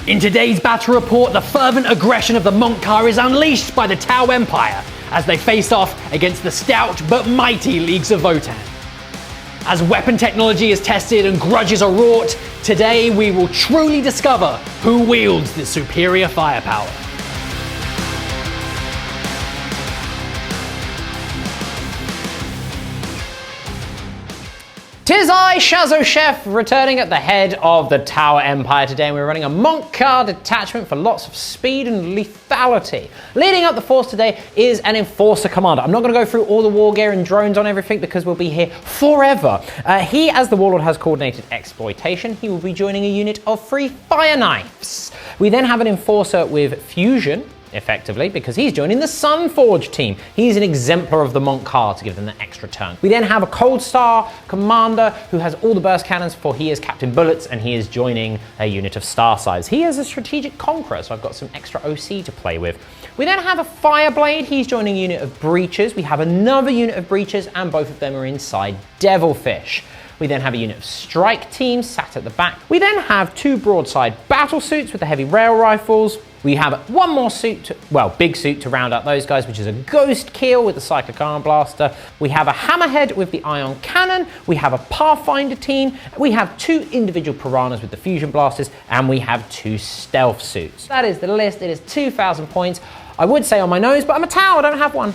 In today's battle report, the fervent aggression of the Montcar is unleashed by the Tau Empire as they face off against the stout but mighty Leagues of Votann. As weapon technology is tested and grudges are wrought, today we will truly discover who wields the superior firepower. Tis I, Shazo Chef, returning at the head of the Tower Empire today, and we're running a Montcar detachment for lots of speed and lethality. Leading up the force today is an Enforcer Commander. I'm not going to go through all the war gear and drones on everything because we'll be here forever. He, as the Warlord, has coordinated exploitation. He will be joining a unit of 3 Fire Knights. We then have an Enforcer with Fusion, effectively, because he's joining the Sunforge team. He's an exemplar of the Montcar to give them the extra turn. We then have a Cold Star Commander who has all the burst cannons, for he is Captain Bullets, and he is joining a unit of Star Size. He is a Strategic Conqueror, so I've got some extra OC to play with. We then have a Fireblade. He's joining a unit of Breachers. We have another unit of Breachers, and both of them are inside Devilfish. We then have a unit of Strike Teams sat at the back. We then have 2 broadside battle suits with the heavy rail rifles. We have one more suit, big suit to round out those guys, which is a Ghost Keel with the Cyclic Iron Blaster. We have a Hammerhead with the Ion Cannon. We have a Pathfinder team. We have 2 individual Piranhas with the Fusion Blasters, and we have 2 Stealth suits. That is the list. It is 2,000 points. I would say on my nose, but I'm a Tau, I don't have one.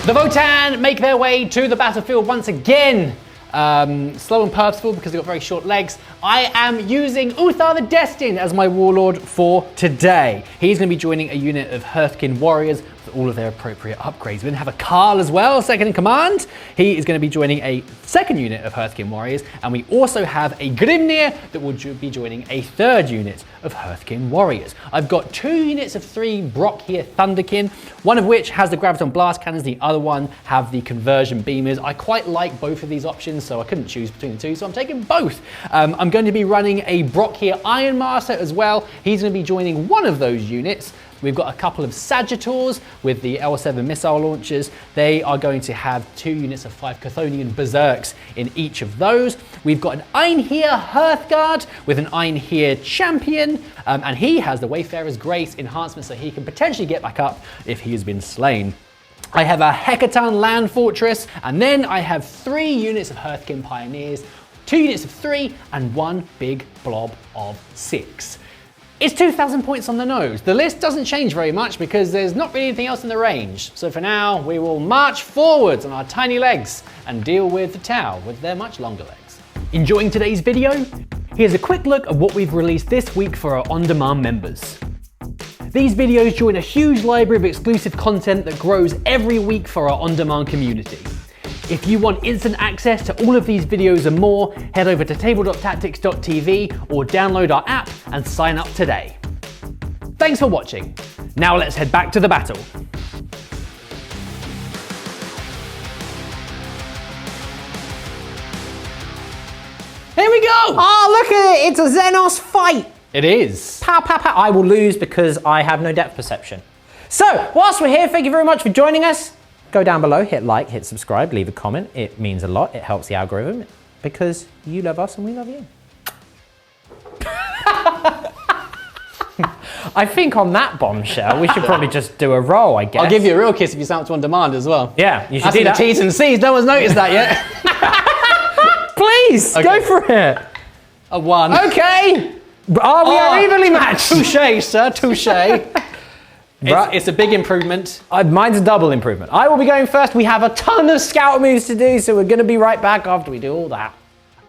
The Votann make their way to the battlefield once again. Slow and purposeful because they've got very short legs. I am using Uthar the Destined as my Warlord for today. He's going to be joining a unit of Hearthkin Warriors with all of their appropriate upgrades. We then have a Karl as well, second in command. He is going to be joining a second unit of Hearthkin Warriors, and we also have a Grimnir that will be joining a third unit of Hearthkin Warriors. I've got 2 units of 3 Brockhear Thunderkin, one of which has the Graviton Blast Cannons, the other one have the Conversion Beamers. I quite like both of these options, so I couldn't choose between the 2, so I'm taking both. I'm going to be running a Brockhear Ironmaster as well. He's going to be joining one of those units. We've got a couple of Sagittors with the L7 missile launchers. They are going to have 2 units of 5 Chthonian Berserks in each of those. We've got an Einherjar Hearthguard with an Einherjar Champion, and he has the Wayfarer's Grace enhancement, so he can potentially get back up if he has been slain. I have a Hekaton Land Fortress, and then I have 3 units of Hearthkin Pioneers, 2 units of 3, and 1 big blob of 6. It's 2,000 points on the nose. The list doesn't change very much because there's not really anything else in the range. So for now, we will march forwards on our tiny legs and deal with the Tau with their much longer legs. Enjoying today's video? Here's a quick look at what we've released this week for our on-demand members. These videos join a huge library of exclusive content that grows every week for our on-demand community. If you want instant access to all of these videos and more, head over to table.tactics.tv or download our app and sign up today. Thanks for watching. Now let's head back to the battle. Here we go! Oh, look at it! It's a Xenos fight! It is. Pow, pow, pow. I will lose because I have no depth perception. So, whilst we're here, thank you very much for joining us. Go down below, hit like, hit subscribe, leave a comment. It means a lot. It helps the algorithm because you love us and we love you. I think on that bombshell, we should probably just do a roll, I guess. I'll give you a real kiss if you sign up to on demand as well. Yeah, you should That's do that. The T's and C's, no one's noticed that yet. Please, okay. Go for it. A 1. Okay. Oh, we are evenly matched. Touche, sir, touche. It's a big improvement. Mine's a double improvement. I will be going first. We have a ton of scout moves to do, so we're going to be right back after we do all that.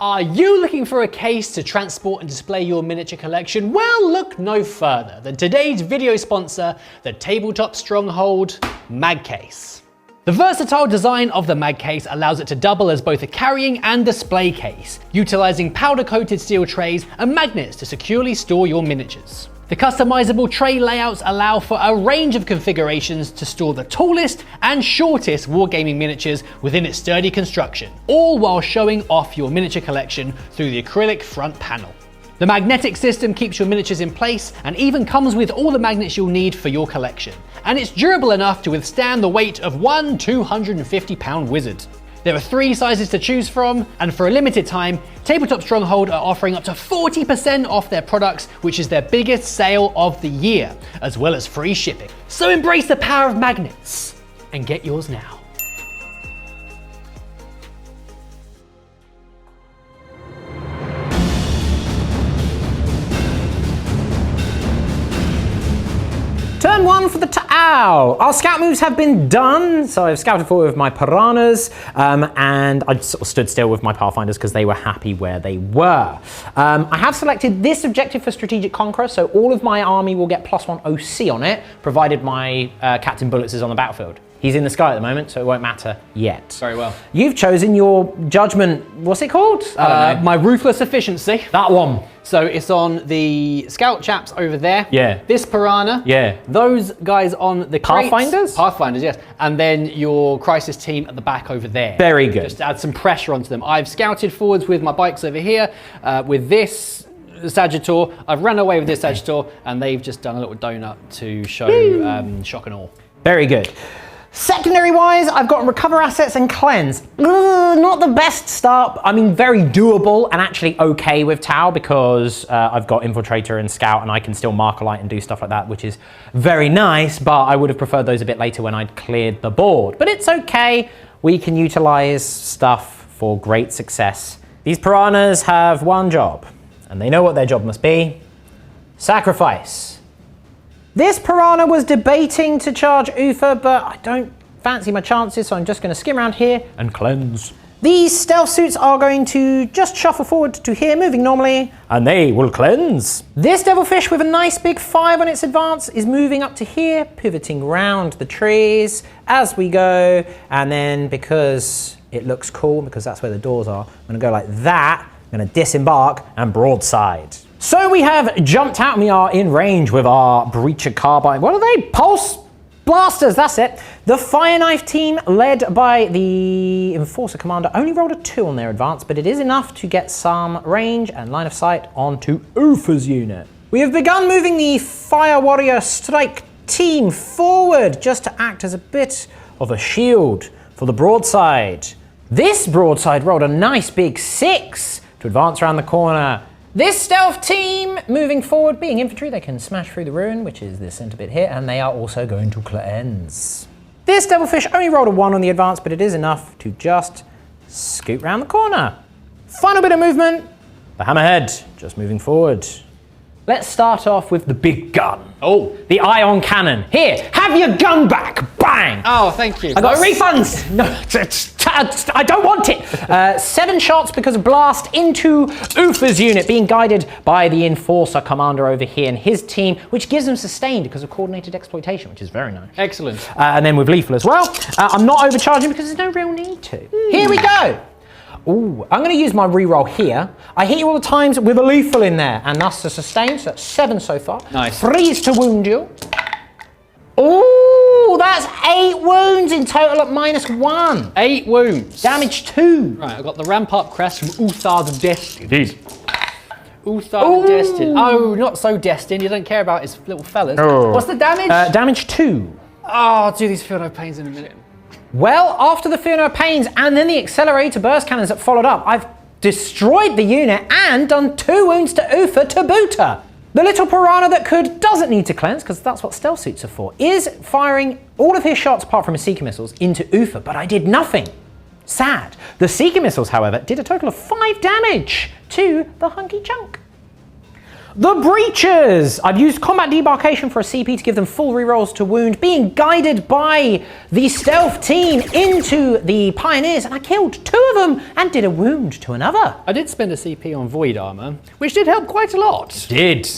Are you looking for a case to transport and display your miniature collection? Well, look no further than today's video sponsor, the tabletop stronghold Mag Case. The versatile design of the Mag Case allows it to double as both a carrying and display case, utilizing powder-coated steel trays and magnets to securely store your miniatures. The customizable tray layouts allow for a range of configurations to store the tallest and shortest wargaming miniatures within its sturdy construction, all while showing off your miniature collection through the acrylic front panel. The magnetic system keeps your miniatures in place and even comes with all the magnets you'll need for your collection. And it's durable enough to withstand the weight of one 250-pound wizard. There are 3 sizes to choose from, and for a limited time, Tabletop Stronghold are offering up to 40% off their products, which is their biggest sale of the year, as well as free shipping. So embrace the power of magnets and get yours now. Turn 1 for the Tau. Our scout moves have been done, so I've scouted forward with my piranhas, and I sort of stood still with my pathfinders because they were happy where they were. I have selected this objective for strategic conqueror, so all of my army will get +1 OC on it, provided my Captain Bullets is on the battlefield. He's in the sky at the moment, so it won't matter yet. Very well. You've chosen your judgment, what's it called? My Ruthless Efficiency. That one. So it's on the scout chaps over there. Yeah. This piranha. Yeah. Those guys on the crates. Pathfinders? Pathfinders, yes. And then your crisis team at the back over there. Very good. Just to add some pressure onto them. I've scouted forwards with my bikes over here, with this Sagittor. I've run away with this Sagittor, and they've just done a little donut to show shock and awe. Very good. Secondary wise, I've got recover assets and cleanse. Not the best start. I mean, very doable and actually okay with Tau because I've got infiltrator and scout and I can still mark a light and do stuff like that, which is very nice, but I would have preferred those a bit later when I'd cleared the board. But it's okay. We can utilize stuff for great success. These piranhas have one job and they know what their job must be. Sacrifice. This piranha was debating to charge Uther, but I don't fancy my chances, so I'm just going to skim around here and cleanse. These stealth suits are going to just shuffle forward to here, moving normally, and they will cleanse. This devilfish with a nice big 5 on its advance is moving up to here, pivoting round the trees as we go, and then because it looks cool, because that's where the doors are, I'm going to go like that, I'm going to disembark and broadside. So we have jumped out and we are in range with our breacher carbine. What are they? Pulse blasters, that's it. The fire knife team led by the enforcer commander only rolled a 2 on their advance, but it is enough to get some range and line of sight onto Uther's unit. We have begun moving the fire warrior strike team forward just to act as a bit of a shield for the broadside. This broadside rolled a nice big 6 to advance around the corner. This stealth team moving forward, being infantry, they can smash through the ruin, which is this center bit here, and they are also going to cleanse. This devilfish only rolled a 1 on the advance, but it is enough to just scoot round the corner. Final bit of movement, the hammerhead, just moving forward. Let's start off with the big gun. Oh, the ion cannon. Here, have your gun back. Bang. Oh, thank you. I got refunds. No, I don't want it. 7 shots because of blast into Uther's unit, being guided by the enforcer commander over here and his team, which gives them sustained because of coordinated exploitation, which is very nice. Excellent. And then with lethal as well. I'm not overcharging because there's no real need to. Here we go. Ooh, I'm going to use my reroll here. I hit you all the times with a lethal in there, and thus the sustain, so that's 7 so far. Nice. 3 is to wound you. Ooh, that's 8 wounds in total at -1. 8 wounds. Damage 2. Right, I've got the Rampart crest from Uther the Destined. Indeed. Uther the Destined. Oh, not so destined. You don't care about his little fellas. Oh. What's the damage? Damage 2. Oh, I'll do these feel no pains in a minute. Well, after the Fear No Pains and then the accelerator burst cannons that followed up, I've destroyed the unit and done 2 wounds to Uther to boot her. The little piranha that doesn't need to cleanse, because that's what stealth suits are for, is firing all of his shots apart from his Seeker missiles into Uther, but I did nothing. Sad. The Seeker missiles, however, did a total of 5 damage to the hunky chunk. The Breachers! I've used combat debarkation for a CP to give them full rerolls to wound, being guided by the stealth team into the pioneers, and I killed 2 of them and did a wound to another. I did spend a CP on void armor, which did help quite a lot. Did.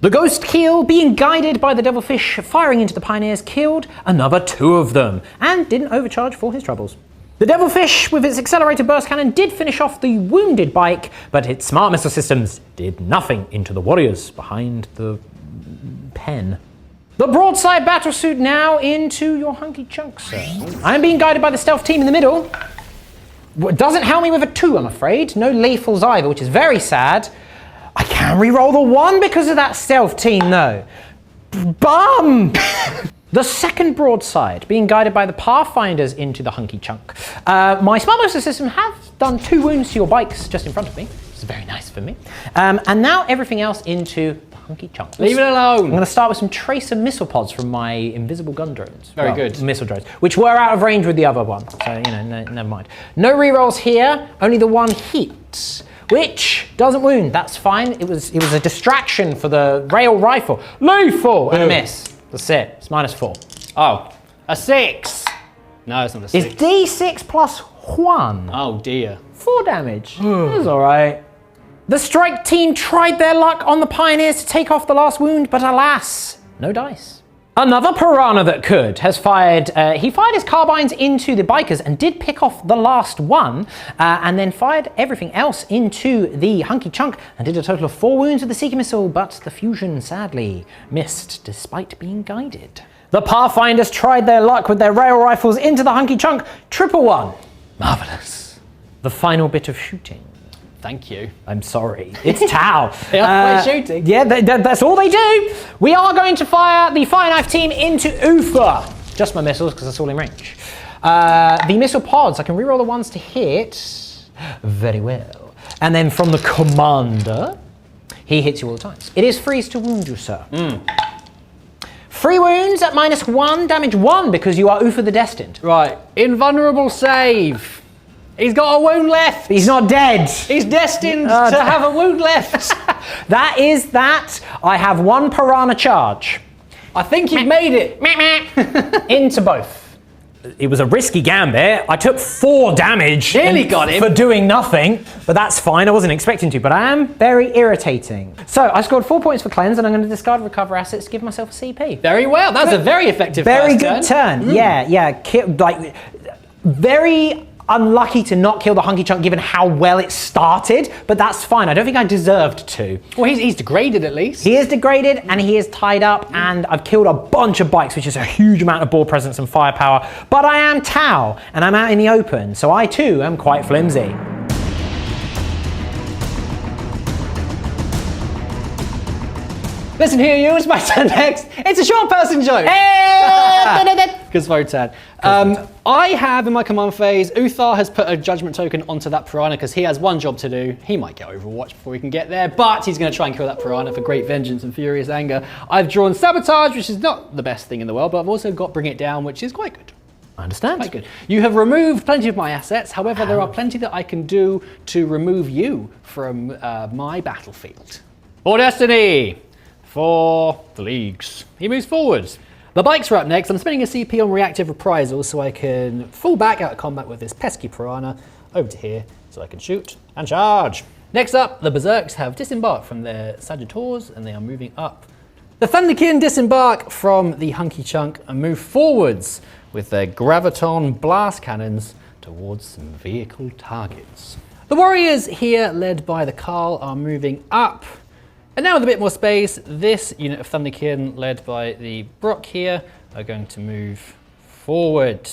The Ghost Keel, being guided by the Devilfish, firing into the pioneers, killed another 2 of them and didn't overcharge for his troubles. The Devilfish, with its accelerated burst cannon, did finish off the wounded bike, but its smart missile systems did nothing into the warriors behind the pen. The broadside battlesuit now into your hunky chunk, sir. I am being guided by the stealth team in the middle. It doesn't help me with a 2, I'm afraid. No lethals either, which is very sad. I can re-roll the 1 because of that stealth team, though. Bum! The second broadside, being guided by the Pathfinders into the hunky chunk. My smart booster system has done 2 wounds to your bikes just in front of me. It's very nice for me. And now everything else into the hunky chunk. Leave it alone. I'm going to start with some tracer missile pods from my invisible gun drones. Very good. Missile drones, which were out of range with the other one. So, never mind. No rerolls here, only the 1 hit, which doesn't wound. That's fine. It was a distraction for the rail rifle. Lethal! And a miss. That's it. It's -4. Oh, a 6. No, it's not a 6. It's D6 plus 1. Oh dear. 4 damage. That's all right. The strike team tried their luck on the pioneers to take off the last wound, but alas, no dice. Another piranha that could has fired, he fired his carbines into the bikers and did pick off the last one, and then fired everything else into the hunky chunk and did a total of 4 wounds with the Seeker missile, but the fusion sadly missed despite being guided. The Pathfinders tried their luck with their rail rifles into the hunky chunk, 111. Marvelous. The final bit of shooting. Thank you. I'm sorry. It's Tau. We're shooting. Yeah, that's all they do. We are going to fire the fire knife team into Uther. Just my missiles, because that's all in range. The missile pods, I can reroll the ones to hit. Very well. And then from the commander, he hits you all the times. It is freeze to wound you, sir. 3 wounds at -1, damage 1, because you are Uther the Destined. Right. Invulnerable save. He's got a wound left. He's not dead. He's destined to have a wound left. That is that. I have 1 piranha charge. I think you've made it. Into both. It was a risky gambit. I took 4 damage. Nearly got him. For doing nothing, but that's fine. I wasn't expecting to, but I am very irritating. So I scored 4 points for cleanse, and I'm going to discard recover assets to give myself a CP. Very well. That's a very effective Very first good turn. Yeah. Very unlucky to not kill the hunky chunk given how well it started, but that's fine. I don't think I deserved to. Well, he's degraded at least. He is degraded and he is tied up, and I've killed a bunch of bikes, which is a huge amount of board presence and firepower, but I am Tau and I'm out in the open, so I too am quite flimsy. Listen here, you, it's my turn next. It's a short person joke. Because Votann. I have in my command phase, Uther has put a judgment token onto that piranha because he has 1 job to do. He might get Overwatch before he can get there, but he's going to try and kill that piranha for great vengeance and furious anger. I've drawn Sabotage, which is not the best thing in the world, but I've also got Bring It Down, which is quite good. I understand. Quite good. You have removed plenty of my assets. However, there are plenty that I can do to remove you from my battlefield. For Destiny. For the Leagues. He moves forwards. The bikes are up next. I'm spending a CP on reactive reprisal so I can fall back out of combat with this pesky piranha over to here so I can shoot and charge. Next up, the Berserks have disembarked from their Sagittars and they are moving up. The Thunderkin disembark from the hunky chunk and move forwards with their Graviton blast cannons towards some vehicle targets. The Warriors here, led by the Carl, are moving up. And now with a bit more space, this unit of Thunderkin, led by the Brock here, are going to move forward.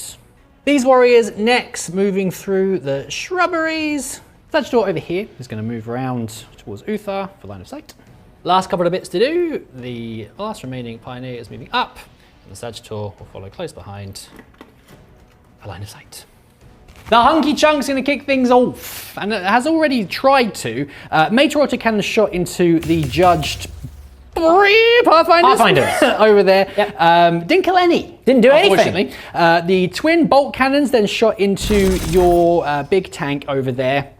These warriors next, moving through the shrubberies. Sagittar over here is going to move around towards Uther for line of sight. Last couple of bits to do. The last remaining pioneer is moving up, and the Sagittar will follow close behind for line of sight. The hunky chunk's going to kick things off, and it has already tried to. Major autocannon shot into the judged Pathfinders over there. Yep. Didn't kill any. Didn't do anything. The twin bolt cannons then shot into your big tank over there.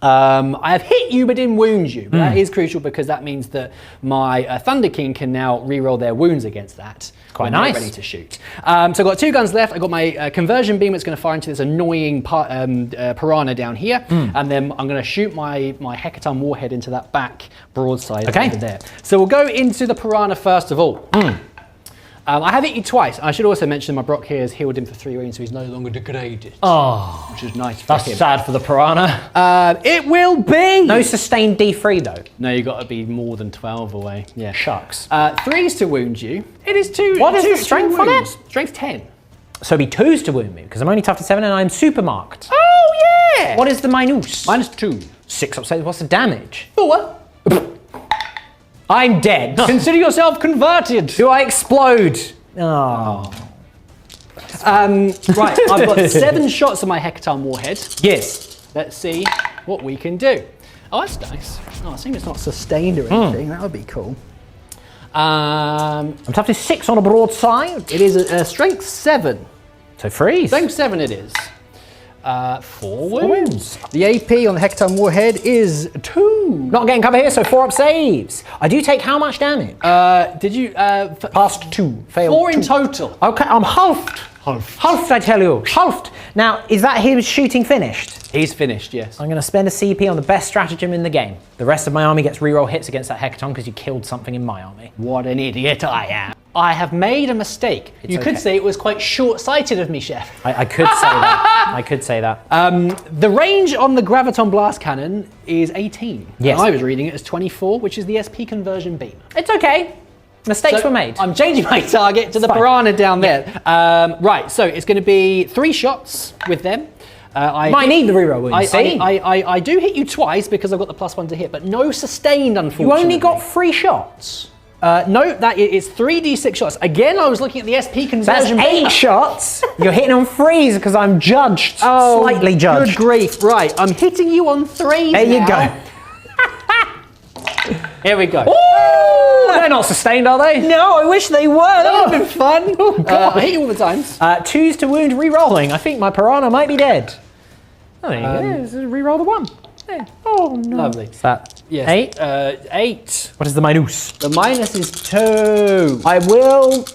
I have hit you but didn't wound you. But that is crucial because that means that my Thunder King can now reroll their wounds against that. Quite nice. Ready to shoot. So I've got 2 guns left. I've got my conversion beam that's going to fire into this annoying piranha down here. And then I'm going to shoot my Hecaton warhead into that back broadside over there. So we'll go into the piranha first of all. I have hit you twice. I should also mention my Brock here has healed him for 3 wounds, so he's no longer degraded. Oh, which is nice for him. That's sad for the piranha. It will be. No sustained D3 though. No, you got to be more than 12 away. Yeah. Shucks. 3s to wound you. It is 2. What is the strength on it? Strength 10. So it'd be 2s to wound me because I'm only tough to 7 and I'm super marked. Oh yeah. What is the minus? -2. 6 upside. What's the damage? 4. I'm dead. Consider yourself converted. Do I explode? Oh. Right, I've got 7 shots of my Hecaton Warhead. Yes. Let's see what we can do. Oh, that's nice. Oh, I assume it's not sustained or anything. That would be cool. I'm toughness 6 on a broadside. It is a strength 7. So freeze. Strength 7 it is. 4 wounds. The AP on the Hecaton Warhead is 2. Not getting cover here, so 4 up saves. I do take how much damage? Did you... Passed 2. Failed 4 in 2. total. Okay, I'm halved. Halved, I tell you. Halved. Now, is that him shooting finished? He's finished, yes. I'm going to spend a CP on the best stratagem in the game. The rest of my army gets reroll hits against that Hecaton because you killed something in my army. What an idiot I am. I have made a mistake. You could say it was quite short-sighted of me, Chef. I could say that. I could say that. The range on the Graviton Blast Cannon is 18. Yes. And I was reading it as 24, which is the SP conversion beam. It's okay. Mistakes were made. I'm changing my target to the Piranha down there. Right, so it's going to be 3 shots with them. Might need the reroll wounds, I do hit you twice because I've got the +1 to hit, but no sustained, unfortunately. You only got 3 shots. No, it's 3d6 shots. Again, I was looking at the SP conversion. That's 8 shots. You're hitting on 3s because I'm judged. Slightly judged. Good grief. Right, I'm hitting you on 3s There you go. Here we go. Ooh, they're not sustained, are they? No, I wish they were. That would have been fun. Oh, God. I hit you all the times. 2s to wound re-rolling. I think my Piranha might be dead. Oh, there you go. Just re-roll the 1. There. Oh, no. Lovely. What's that? Yes. 8? 8. What is the minus? The minus is 2. I will...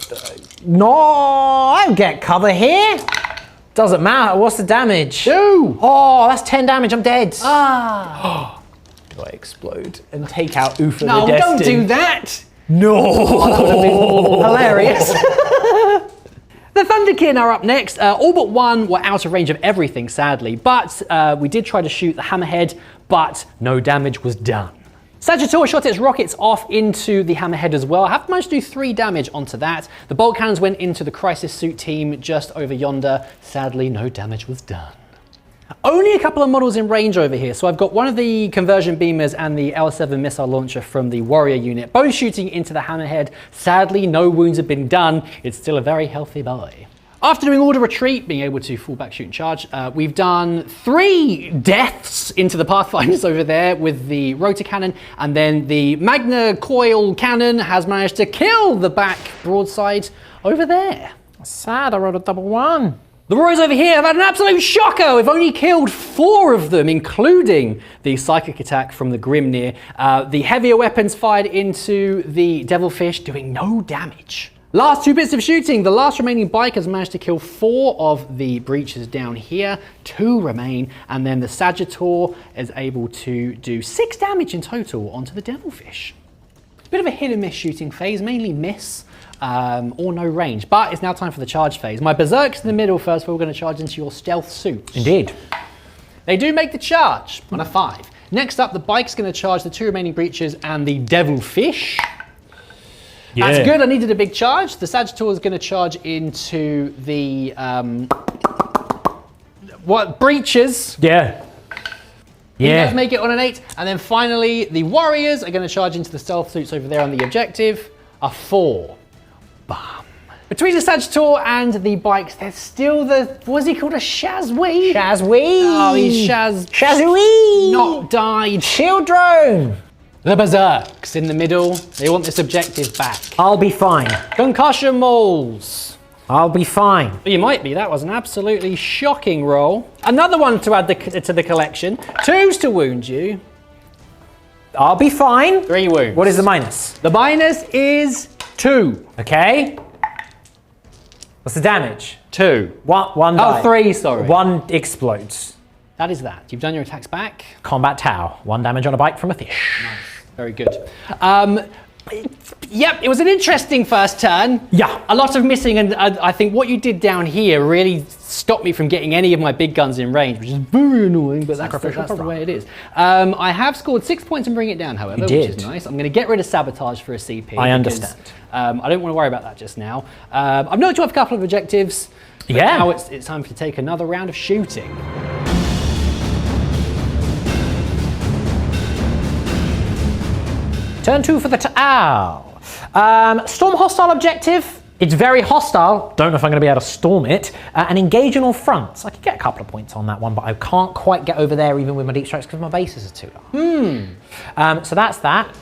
no, I'll get cover here. Doesn't matter. What's the damage? 2. Oh, that's 10 damage. I'm dead. Ah. Do I explode and take out Uther No, the Destined? don't do that. No. Oh, that would have been hilarious. The Thunderkin are up next. All but 1 were out of range of everything, sadly. But we did try to shoot the Hammerhead, but no damage was done. Sagittarius shot its rockets off into the Hammerhead as well. I have managed to do 3 damage onto that. The bolt cannons went into the Crisis Suit team just over yonder. Sadly, no damage was done. Only a couple of models in range over here. So I've got one of the conversion beamers and the L7 missile launcher from the warrior unit, both shooting into the Hammerhead. Sadly, no wounds have been done. It's still a very healthy boy. After doing order retreat, being able to fall back, shoot and charge, we've done 3 deaths into the Pathfinders over there with the rotor cannon, and then the Magna coil cannon has managed to kill the back broadside over there. Sad, I rolled a double 1. The Warriors over here have had an absolute shocker. We've only killed 4 of them, including the psychic attack from the Grimnir. The heavier weapons fired into the Devilfish, doing no damage. Last 2 bits of shooting. The last remaining bike has managed to kill 4 of the breaches down here. 2 remain, and then the Sagittor is able to do 6 damage in total onto the Devilfish. Bit of a hit and miss shooting phase, mainly miss. Or no range, but it's now time for the charge phase. My Berserks in the middle first, we're going to charge into your stealth suits. Indeed. They do make the charge on a 5. Next up, the bike's going to charge the 2 remaining breaches and the Devilfish. Yeah. That's good, I needed a big charge. The Sagittor is going to charge into the, breaches. Yeah. He does make it on an 8. And then finally, the Warriors are going to charge into the stealth suits over there on the objective. A 4. Bam. Between the Sagittor and the bikes, there's still the, what's he called, a Shazwee? Shazwee. Oh, he's Shazwee. Not died. Shield drone. The Berserks in the middle. They want this objective back. I'll be fine. Concussion Mauls. I'll be fine. You might be. That was an absolutely shocking roll. Another one to add to the collection. 2s to wound you. I'll be fine. 3 wounds. What is the minus? The minus is 2. Okay. What's the damage? 2. One die. 3, sorry. 1 explodes. That is that. You've done your attacks back. Combat Tau. 1 damage on a bike from a fish. Nice. Very good. Yep, it was an interesting first turn. Yeah. A lot of missing, and I think what you did down here really stopped me from getting any of my big guns in range, which is very annoying, but that's the way it is. I have scored 6 points and bring it down, however, which is nice. I'm going to get rid of Sabotage for a CP. I understand. I don't want to worry about that just now. I've knocked you off a couple of objectives. Yeah. Now it's time to take another round of shooting. Turn 2 for the Tau. Storm hostile objective. It's very hostile. Don't know if I'm going to be able to storm it. And engage on all fronts. I could get a couple of points on that one, but I can't quite get over there even with my deep strikes because my bases are too low. So that's that.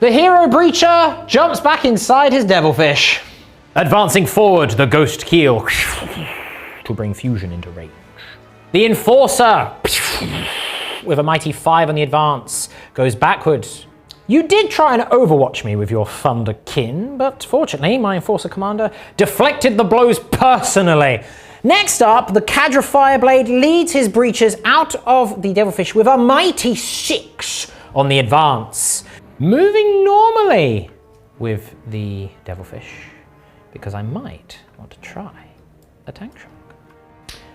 The hero breacher jumps back inside his devilfish. Advancing forward, the ghost keel to bring fusion into range. The enforcer, with a mighty 5 on the advance, goes backwards. You did try and overwatch me with your thunderkin, but fortunately my enforcer commander deflected the blows personally. Next up, the Cadre Fireblade leads his breachers out of the devilfish with a mighty 6 on the advance. Moving normally with the devilfish, because I might want to try a tank shock.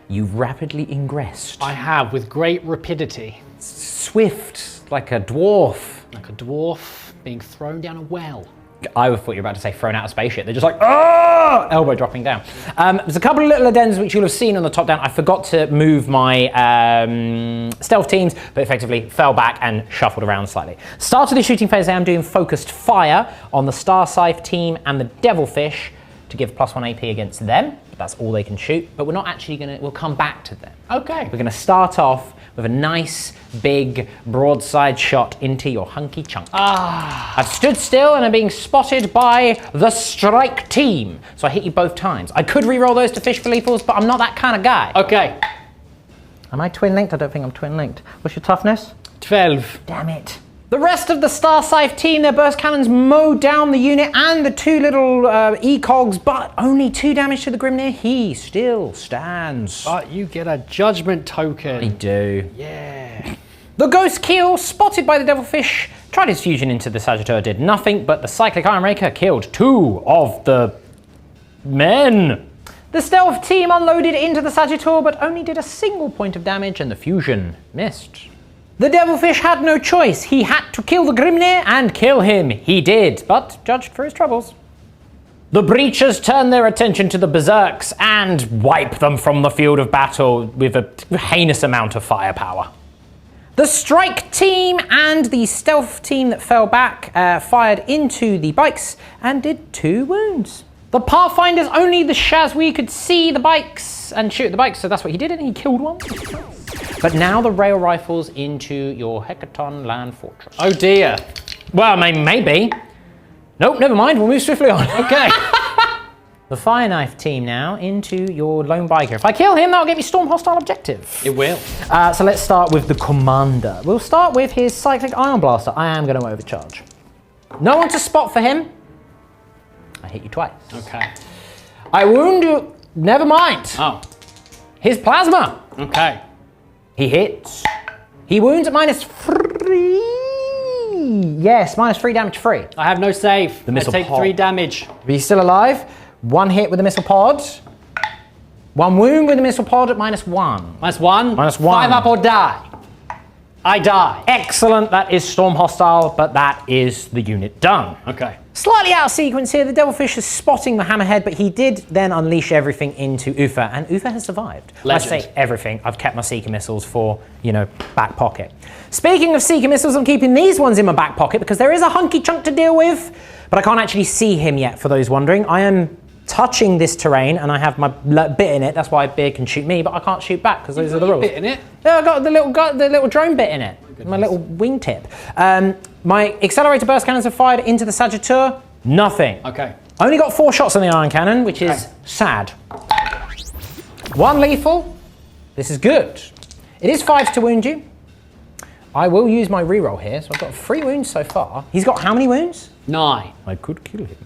You've rapidly ingressed. I have, with great rapidity. Swift, like a dwarf. Like a dwarf being thrown down a well. I thought you were about to say thrown out of a spaceship. They're just like, oh! Elbow dropping down. There's a couple of little addends which you'll have seen on the top down. I forgot to move my stealth teams, but effectively fell back and shuffled around slightly. Start of the shooting phase, I am doing focused fire on the Star Scythe team and the Devilfish to give +1 AP against them. But that's all they can shoot. But we're not actually we'll come back to them. Okay. We're gonna start off with a nice, big, broadside shot into your hunky chunk. I've stood still and I'm being spotted by the strike team. So I hit you both times. I could re-roll those to fish for lethals, but I'm not that kind of guy. Okay. Am I twin linked? I don't think I'm twin linked. What's your toughness? 12. Damn it. The rest of the Star Scythe team, their burst cannons mow down the unit and the 2 little ecogs, but only 2 damage to the Grimnir. He still stands. But you get a judgment token. I do. Yeah. The Ghost Keel, spotted by the Devilfish, tried his fusion into the Sagittar, did nothing, but the Cyclic Iron Raker killed 2 of the men. The Stealth team unloaded into the Sagittar, but only did a single point of damage, and the fusion missed. The Devilfish had no choice. He had to kill the Grimnir, and kill him he did, but judged for his troubles. The Breachers turn their attention to the Berserks and wipe them from the field of battle with a heinous amount of firepower. The Strike team and the Stealth team that fell back fired into the bikes and did 2 wounds. The Pathfinders, only the Shazwi could see the bikes and shoot the bikes, so that's what he did, and he killed one. But now the rail rifles into your Hecaton land fortress. Oh dear. Well, maybe. Nope, never mind, we'll move swiftly on. Okay. The Fire Knife team now into your lone biker. If I kill him, that'll get me Storm Hostile Objective. It will. So let's start with the commander. We'll start with his Cyclic Ion Blaster. I am going to overcharge. No one to spot for him. I hit you twice. Okay. I wound you. Never mind. Oh. His Plasma. Okay. He hits. He wounds at -3. Yes, -3 damage free. I have no save. The missile I take pod. 3 damage. He's still alive. 1 hit with the missile pod. 1 wound with the missile pod at -1. -1. -1. 5 up or die. I die. Excellent. That is Storm Hostile, but that is the unit done. Okay. Slightly out of sequence here. The Devilfish is spotting the Hammerhead, but he did then unleash everything into Ufa, and Ufa has survived. Legend. I say everything. I've kept my Seeker missiles for, back pocket. Speaking of Seeker missiles, I'm keeping these ones in my back pocket because there is a hunky chunk to deal with, but I can't actually see him yet, for those wondering. I am touching this terrain, and I have my bit in it. That's why Beard can shoot me, but I can't shoot back because those are the rules. Bit in it. Yeah, I got the little drone bit in it. My little wingtip. My accelerated burst cannons have fired into the Sagittar. Nothing. Okay. Only got 4 shots on the iron cannon, which is sad. 1 lethal. This is good. It is 5 to wound you. I will use my reroll here, so I've got 3 wounds so far. He's got how many wounds? 9. I could kill him.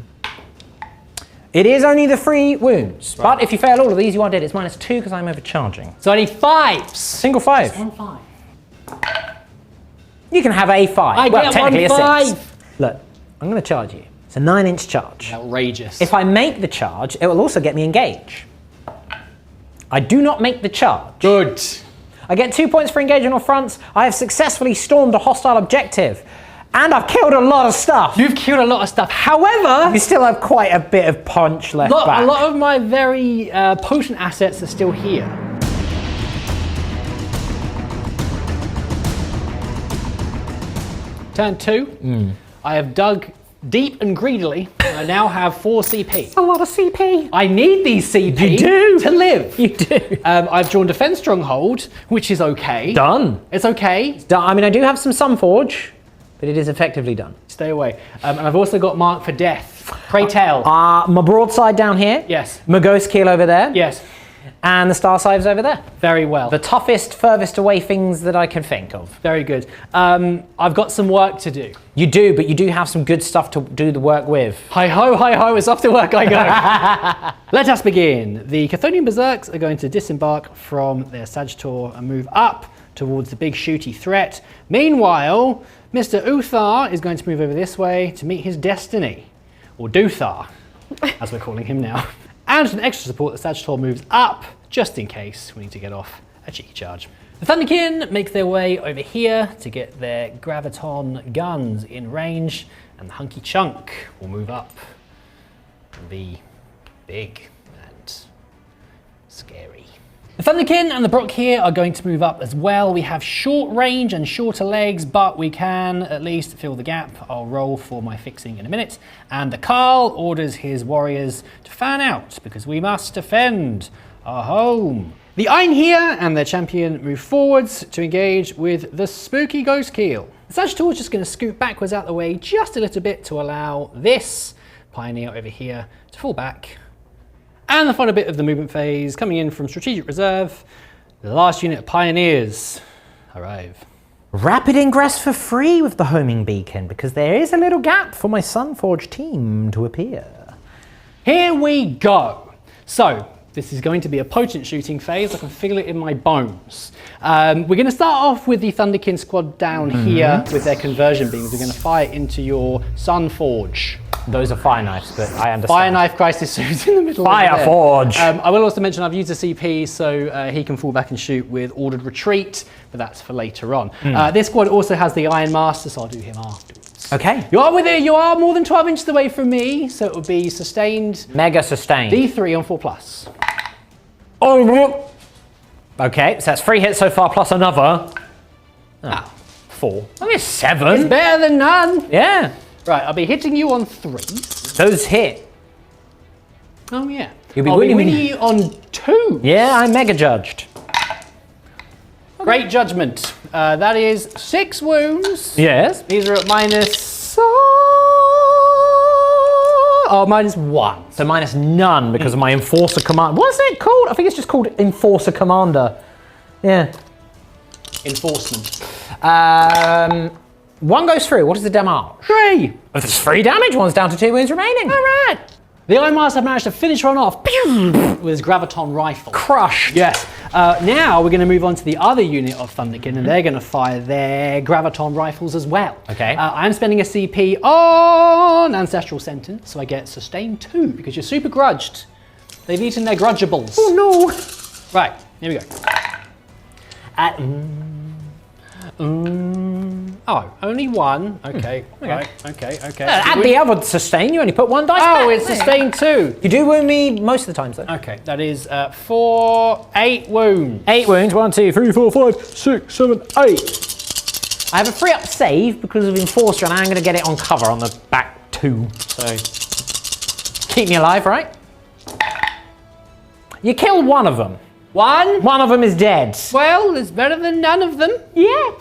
It is only the 3 wounds, right. But if you fail all of these, you are dead. It's -2 because I'm overcharging. So I need 5s. Single 5. Just 1 5. You can have a 5. I well, get technically 1 a 6. 5. Look, I'm going to charge you. It's a 9-inch charge. Outrageous. If I make the charge, it will also get me engage. I do not make the charge. Good. I get 2 points for engage on all fronts. I have successfully stormed a hostile objective. And I've killed a lot of stuff. You've killed a lot of stuff. However, you still have quite a bit of punch left back. A lot of my very potent assets are still here. Turn 2. I have dug deep and greedily. I now have 4 CP. A lot of CP. I need these CP You do. to live. You do. I've drawn Defense Stronghold, which is okay. Done. It's okay. Done. I mean, I do have some Sunforge, but it is effectively done. Stay away. And I've also got Mark for Death. Pray tell. My broadside down here. Yes. My ghost keel over there. Yes. And the star scythes over there. Very well. The toughest, furthest away things that I can think of. Very good. I've got some work to do. You do, but you do have some good stuff to do the work with. Hi ho, it's off to work I go. Let us begin. The Chthonian Berserks are going to disembark from their Sagittor and move up towards the big shooty threat. Meanwhile, Mr. Uthar is going to move over this way to meet his destiny. Or Duthar, as we're calling him now. And for an extra support, the Sagittor moves up, just in case we need to get off a cheeky charge. The Thunderkin make their way over here to get their Graviton guns in range, and the Hunky Chunk will move up and be big and scary. The Thunderkin and the Brock here are going to move up as well. We have short range and shorter legs, but we can at least fill the gap. I'll roll for my fixing in a minute. And the Carl orders his warriors to fan out because we must defend our home. The Ein here and their champion move forwards to engage with the spooky Ghost Keel. The Sagittor is just going to scoot backwards out the way just a little bit to allow this Pioneer over here to fall back. And the final bit of the movement phase coming in from Strategic Reserve, the last unit of Pioneers arrive. Rapid ingress for free with the homing beacon because there is a little gap for my Sunforge team to appear. Here we go. So this is going to be a potent shooting phase. I can feel it in my bones. We're going to start off with the Thunderkin squad down here with their conversion beams. We're going to fire into your Sunforge. Those are fire knives, but I understand. Fire knife crisis suit in the middle. Fire forge. I will also mention I've used a CP so he can fall back and shoot with ordered retreat, but that's for later on. This squad also has the Iron Master, so I'll do him afterwards. Okay. You are with it. You are more than 12 inches away from me, so it will be sustained. Mega sustained. D3 on 4+. Oh. Okay, so that's 3 hits so far plus another. 4. I mean, 7. It's better than none. Yeah. Right, I'll be hitting you on 3. Those hit. Oh yeah. You'll be I'll winning be winning you on 2. Yeah, I'm mega judged. Great judgment. That is 6 wounds. Yes. These are at minus... minus 1. So minus none because of my Enforcer Command. What's it called? I think it's just called Enforcer Commander. Yeah. Enforcement. 1 goes through. What is the damage? 3. If it's 3 damage, 1's down to 2 wounds remaining. All right. The Iron Master managed to finish one off with his Graviton rifle. Crushed. Yes. Now we're going to move on to the other unit of Thunderkin, and they're going to fire their Graviton rifles as well. Okay. I'm spending a CP on Ancestral Sentence, so I get Sustain 2 because you're super grudged. They've eaten their grudgeables. Oh no. Right, here we go. Oh, only 1. Okay. Right. Okay. Add the other sustain. You only put 1 dice back. Oh, it's Sustain 2. You do wound me most of the times though. Okay, that is 8 wounds. 8 wounds. 1, 2, 3, 4, 5, 6, 7, 8. I have a 3-up save because of Enforcer, and I'm going to get it on cover on the back 2. So keep me alive, right? You killed 1 of them. 1? 1 of them is dead. Well, it's better than none of them. Yeah.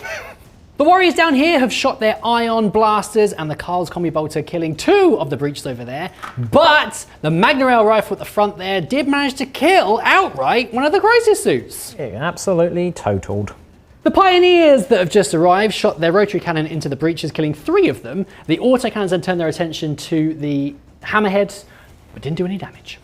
The warriors down here have shot their ion blasters and the Carl's Combi Bolter, killing 2 of the breaches over there. But the Magna-Rail rifle at the front there did manage to kill outright one of the crisis suits. Yeah, absolutely totaled. The Pioneers that have just arrived shot their rotary cannon into the breaches, killing 3 of them. The autocannons then turned their attention to the hammerheads, but didn't do any damage.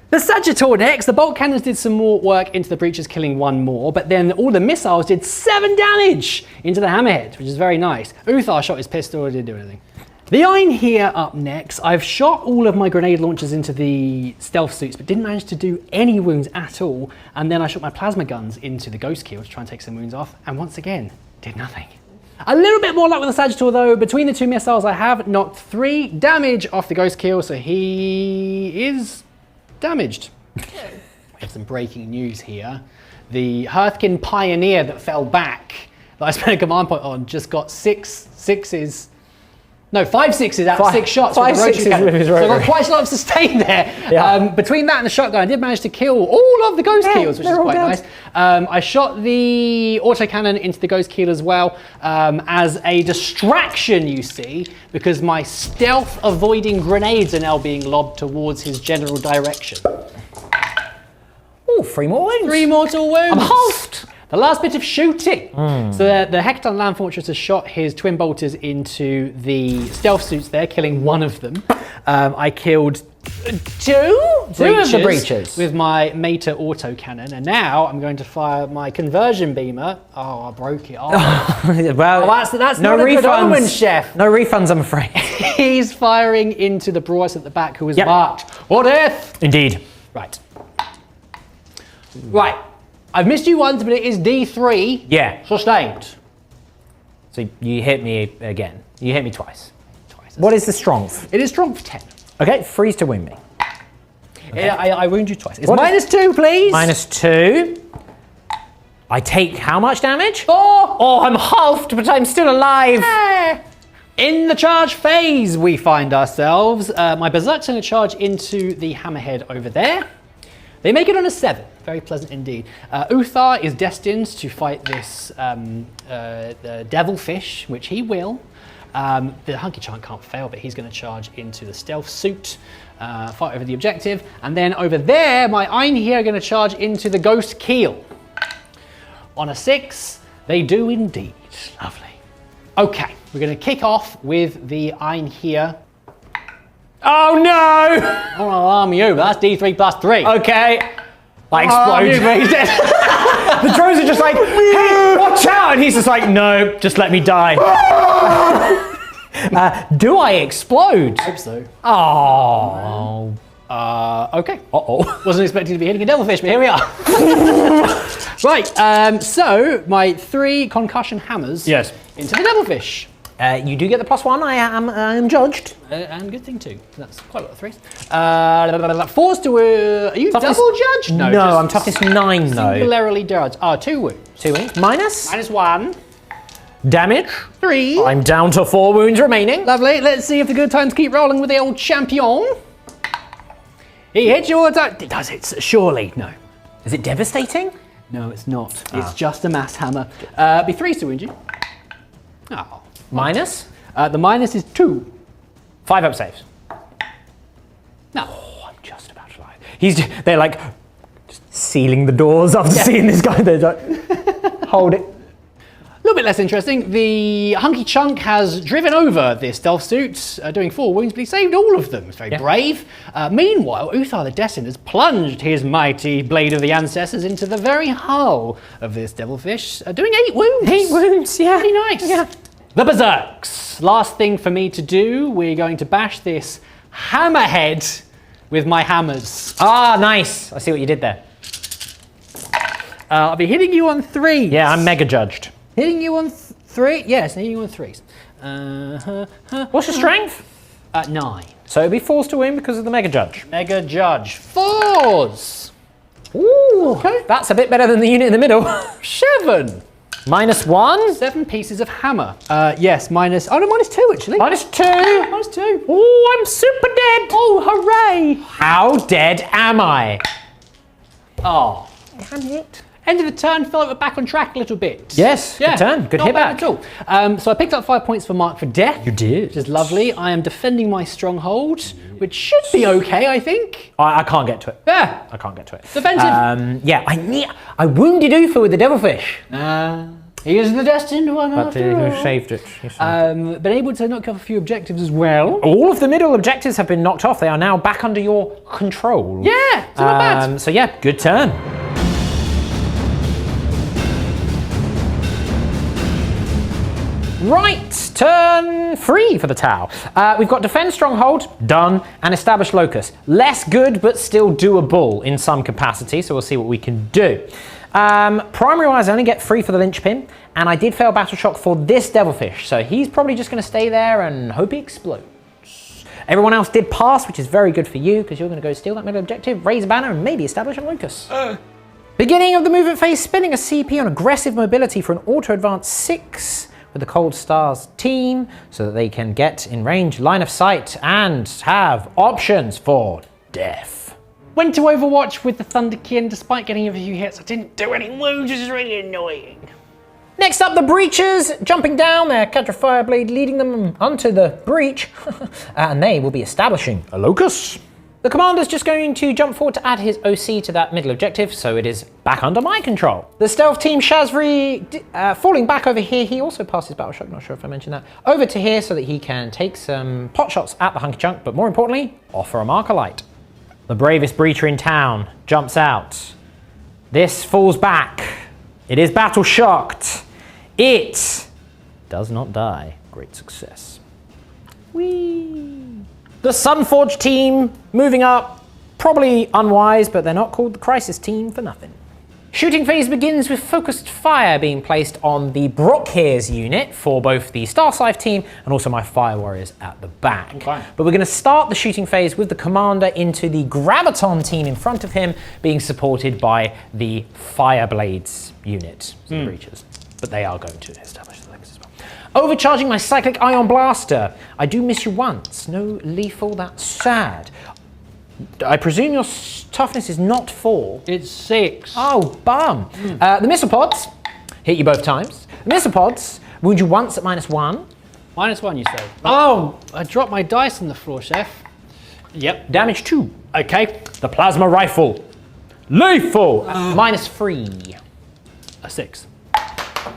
The Sagittor next, the bolt cannons did some more work into the breaches, killing 1 more, but then all the missiles did 7 damage into the hammerhead, which is very nice. Uthar shot his pistol, didn't do anything. The Ein here up next. I've shot all of my grenade launchers into the stealth suits, but didn't manage to do any wounds at all. And then I shot my plasma guns into the Ghost Keel to try and take some wounds off, and once again, did nothing. A little bit more luck with the Sagittor though. Between the 2 missiles, I have knocked 3 damage off the Ghost Keel, so he is damaged. We have some breaking news here. The Hearthkin Pioneer that fell back, that I spent a command point on, just got 6 sixes No, 5 sixes out of 6 shots. Five with the rotary sixes cannon. with his So I rotary. got quite a lot of sustain there. Yeah. Between that and the shotgun, I did manage to kill all of the ghost keels, which is they're all quite dead. nice. I shot the autocannon into the ghost keel as well as a distraction, you see, because my stealth avoiding grenades are now being lobbed towards his general direction. Oh, 3 more wounds. 3 mortal wounds. I'm halved. The last bit of shooting. So the Hecaton Land Fortress has shot his twin bolters into the stealth suits there, killing one of them. I killed two of the breaches with my Mater autocannon, and now I'm going to fire my conversion beamer. Oh, I broke it. Oh, Well, that's not a good omen, Chef. No refunds, I'm afraid. He's firing into the Broice at the back, who is Yep. marked. What if? Indeed. Right. Right. I've missed you once, but it is D3. Yeah. Sustained. So you hit me again. You hit me twice. Twice. What is the strength? It is strong for 10. Okay, freeze to wound me. Okay. I wound you twice. It's What -2, please. -2. I take how much damage? 4. Oh, I'm halved, but I'm still alive. In the charge phase, we find ourselves. My Berserk's going to charge into the hammerhead over there. They make it on a 7. Very pleasant indeed. Uthar is destined to fight this the devilfish, which he will. The Hunky Chunk can't fail, but he's going to charge into the stealth suit, fight over the objective. And then over there, my Einherjar are going to charge into the ghost keel. On a 6, they do indeed. Lovely. Okay, we're going to kick off with the Einherjar. Oh no! I don't want to alarm you, but that's D3 plus 3. Okay. I Oh, explode. he's dead. The drones are just like, hey, watch out! And he's just like, no, just let me die. Do I explode? I hope so. Oh. Okay. Uh-oh. Wasn't expecting to be hitting a devilfish, but here we are. Right, so my 3 concussion hammers Yes. into the devilfish. You do get the +1. I am judged. And good thing too. That's quite a lot of 3s. Force to are you Toughness- double judged? No, just I'm toughness 9 though. singularly judged. 2 wounds. 2 wounds. Minus. -1. Damage. 3. I'm down to 4 wounds remaining. Lovely. Let's see if the good times keep rolling with the old champion. He hits you all the time. Does it? Surely. No. Is it devastating? No, it's not. It's just a mass hammer. Be 3 to wound you. Oh. Minus. The minus is 2. 5 up saves. No. Oh, I'm just about to lie. They're like just sealing the doors after seeing this guy. They're like, hold it. A little bit less interesting. The Hunky Chunk has driven over the stealth suit, doing 4 wounds, but he saved all of them. It's very brave. Meanwhile, Uthar the Destined has plunged his mighty Blade of the Ancestors into the very hull of this devilfish, doing 8 wounds. 8 wounds, yeah. Pretty nice. Yeah. The Berserks. Last thing for me to do, we're going to bash this hammerhead with my hammers. Ah, nice. I see what you did there. I'll be hitting you on 3. Yeah, I'm mega judged. Hitting you on 3? Yes, hitting you on 3s. What's your strength? 9. So it'll be forced to win because of the mega judge. Mega Judge. 4s. Ooh, Okay. that's a bit better than the unit in the middle. 7. -1. 7 pieces of hammer. Yes, minus. Oh no, -2 actually. -2. -2. Oh, I'm super dead. Oh, hooray! How dead am I? Oh. Damn it. End of the turn, feel like we're back on track a little bit. Yes, good turn, good not hit bad back. at all. So I picked up 5 points for Mark for death. You did. Which is lovely. I am defending my stronghold, which should be okay, I think. I can't get to it. Yeah. I can't get to it. Defensive. Yeah, I wounded Ufa with the devilfish. He is the destined one But after all. he saved it. Been able to knock off a few objectives as well. All of the middle objectives have been knocked off. They are now back under your control. Yeah, it's not bad. So yeah, good turn. Right, turn 3 for the Tau. We've got Defend Stronghold, done, and Establish Locus. Less good, but still doable in some capacity, so we'll see what we can do. Primary-wise, I only get 3 for the Linchpin, and I did fail Battle Shock for this Devilfish, so he's probably just going to stay there and hope he explodes. Everyone else did pass, which is very good for you, because you're going to go steal that middle objective, raise a banner, and maybe establish a Locus. Beginning of the movement phase, spending a CP on aggressive mobility for an auto-advance 6 with the Cold Stars team so that they can get in range, line of sight, and have options for death. Went to Overwatch with the Thunderkin. Despite getting a few hits, I didn't do any wounds, which is really annoying. Next up, the Breachers, jumping down there, Cadre Fireblade leading them onto the breach, and they will be establishing a locus. The commander's just going to jump forward to add his OC to that middle objective, so it is back under my control. The stealth team, Shazri, falling back over here. He also passes Battle Shock, not sure if I mentioned that, over to here so that he can take some pot shots at the hunky chunk, but more importantly, offer a marker light. The bravest breacher in town jumps out. This falls back. It is battle shocked. It does not die. Great success. Whee! The Sunforge team moving up, probably unwise, but they're not called the Crisis team for nothing. Shooting phase begins with focused fire being placed on the Brockhere's unit for both the Star Scythe team and also my Fire Warriors at the back. Okay. But we're going to start the shooting phase with the commander into the Graviton team in front of him, being supported by the Fireblades unit, so the Breachers. But they are going to establish the legs as well. Overcharging my Cyclic Ion Blaster. I do miss you once. No lethal, that's sad. I presume your toughness is not 4. It's 6. Oh, bum. The missile pods hit you both times. The missile pods wound you once at -1. -1, you say? Oh, I dropped my dice on the floor, Chef. Yep. Damage 2. Okay. The plasma rifle. Lethal. -3. A 6.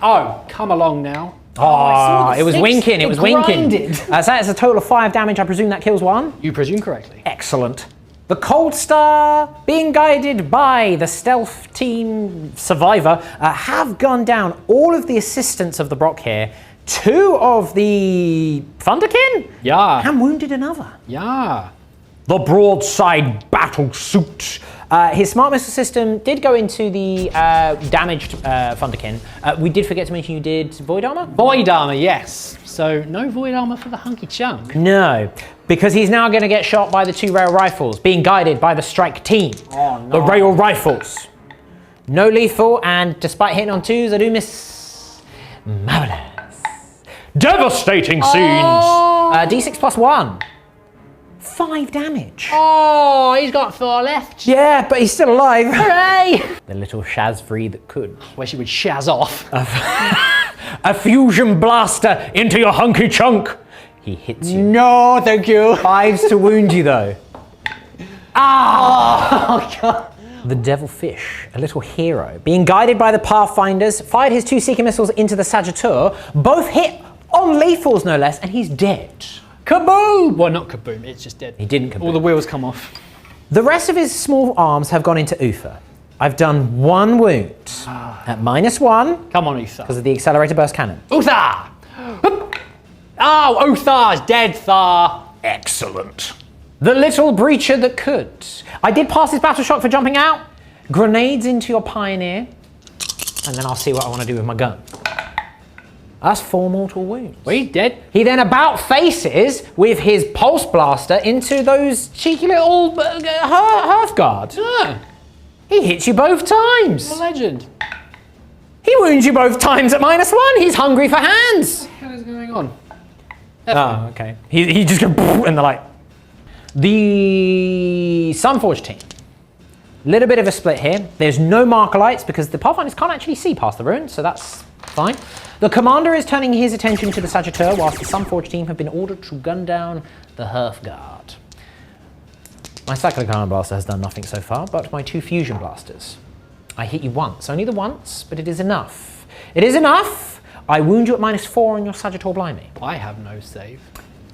Oh, come along now. Oh, it was winking. It was winking. Grinded. So that's a total of 5 damage. I presume that kills 1. You presume correctly. Excellent. The Cold Star, being guided by the stealth team survivor, have gunned down all of the assistants of the Brock here, 2 of the Thunderkin, Yeah. and wounded another. Yeah. The broadside battle suit. His smart missile system did go into the damaged Thunderkin. We did forget to mention you did Void Armor? Void armor, yes. So no void armor for the hunky chunk. No, because he's now going to get shot by the 2 rail rifles, being guided by the strike team. Oh, no. The rail rifles. No lethal, and despite hitting on 2s, I do miss. Marvelous. Devastating scenes. D6 +1. 5 damage. Oh, he's got 4 left. Yeah, but he's still alive. Hooray! The little Shazfree that could. Where she would shaz off. A fusion blaster into your hunky chunk. He hits you. No, thank you. 5s to wound you though. Oh, God. The Devilfish, a little hero, being guided by the Pathfinders, fired his 2 Seeker missiles into the Sagitteur, both hit on lethals no less, and he's dead. Kaboom! Well, not kaboom, it's just dead. He didn't kaboom. All the wheels come off. The rest of his small arms have gone into Uther. I've done 1 wound at -1 Come on, Uther. because of the accelerator burst cannon. Uther! Oh, Uther's dead, Thar. Excellent. The little breacher that could. I did pass his battle shock for jumping out. Grenades into your pioneer, and then I'll see what I want to do with my gun. That's 4 mortal wounds. Well, he's dead. He then about faces with his pulse blaster into those cheeky little Hearthguard. Ah, He hits you both times. a legend. He wounds you both times at -1. He's hungry for hands. What is going on? Oh, okay. He just goes and they're like. The Sunforge team. Little bit of a split here. There's no marker lights because the Pathfinders can't actually see past the ruins, so that's fine. The commander is turning his attention to the Sagitteur, whilst the Sunforge team have been ordered to gun down the Hearthguard. My Cyclic Iron Blaster has done nothing so far, but my 2 Fusion Blasters. I hit you once, only the once, but it is enough. It is enough! I wound you at -4 on your Sagitteur Blimey. I have no save.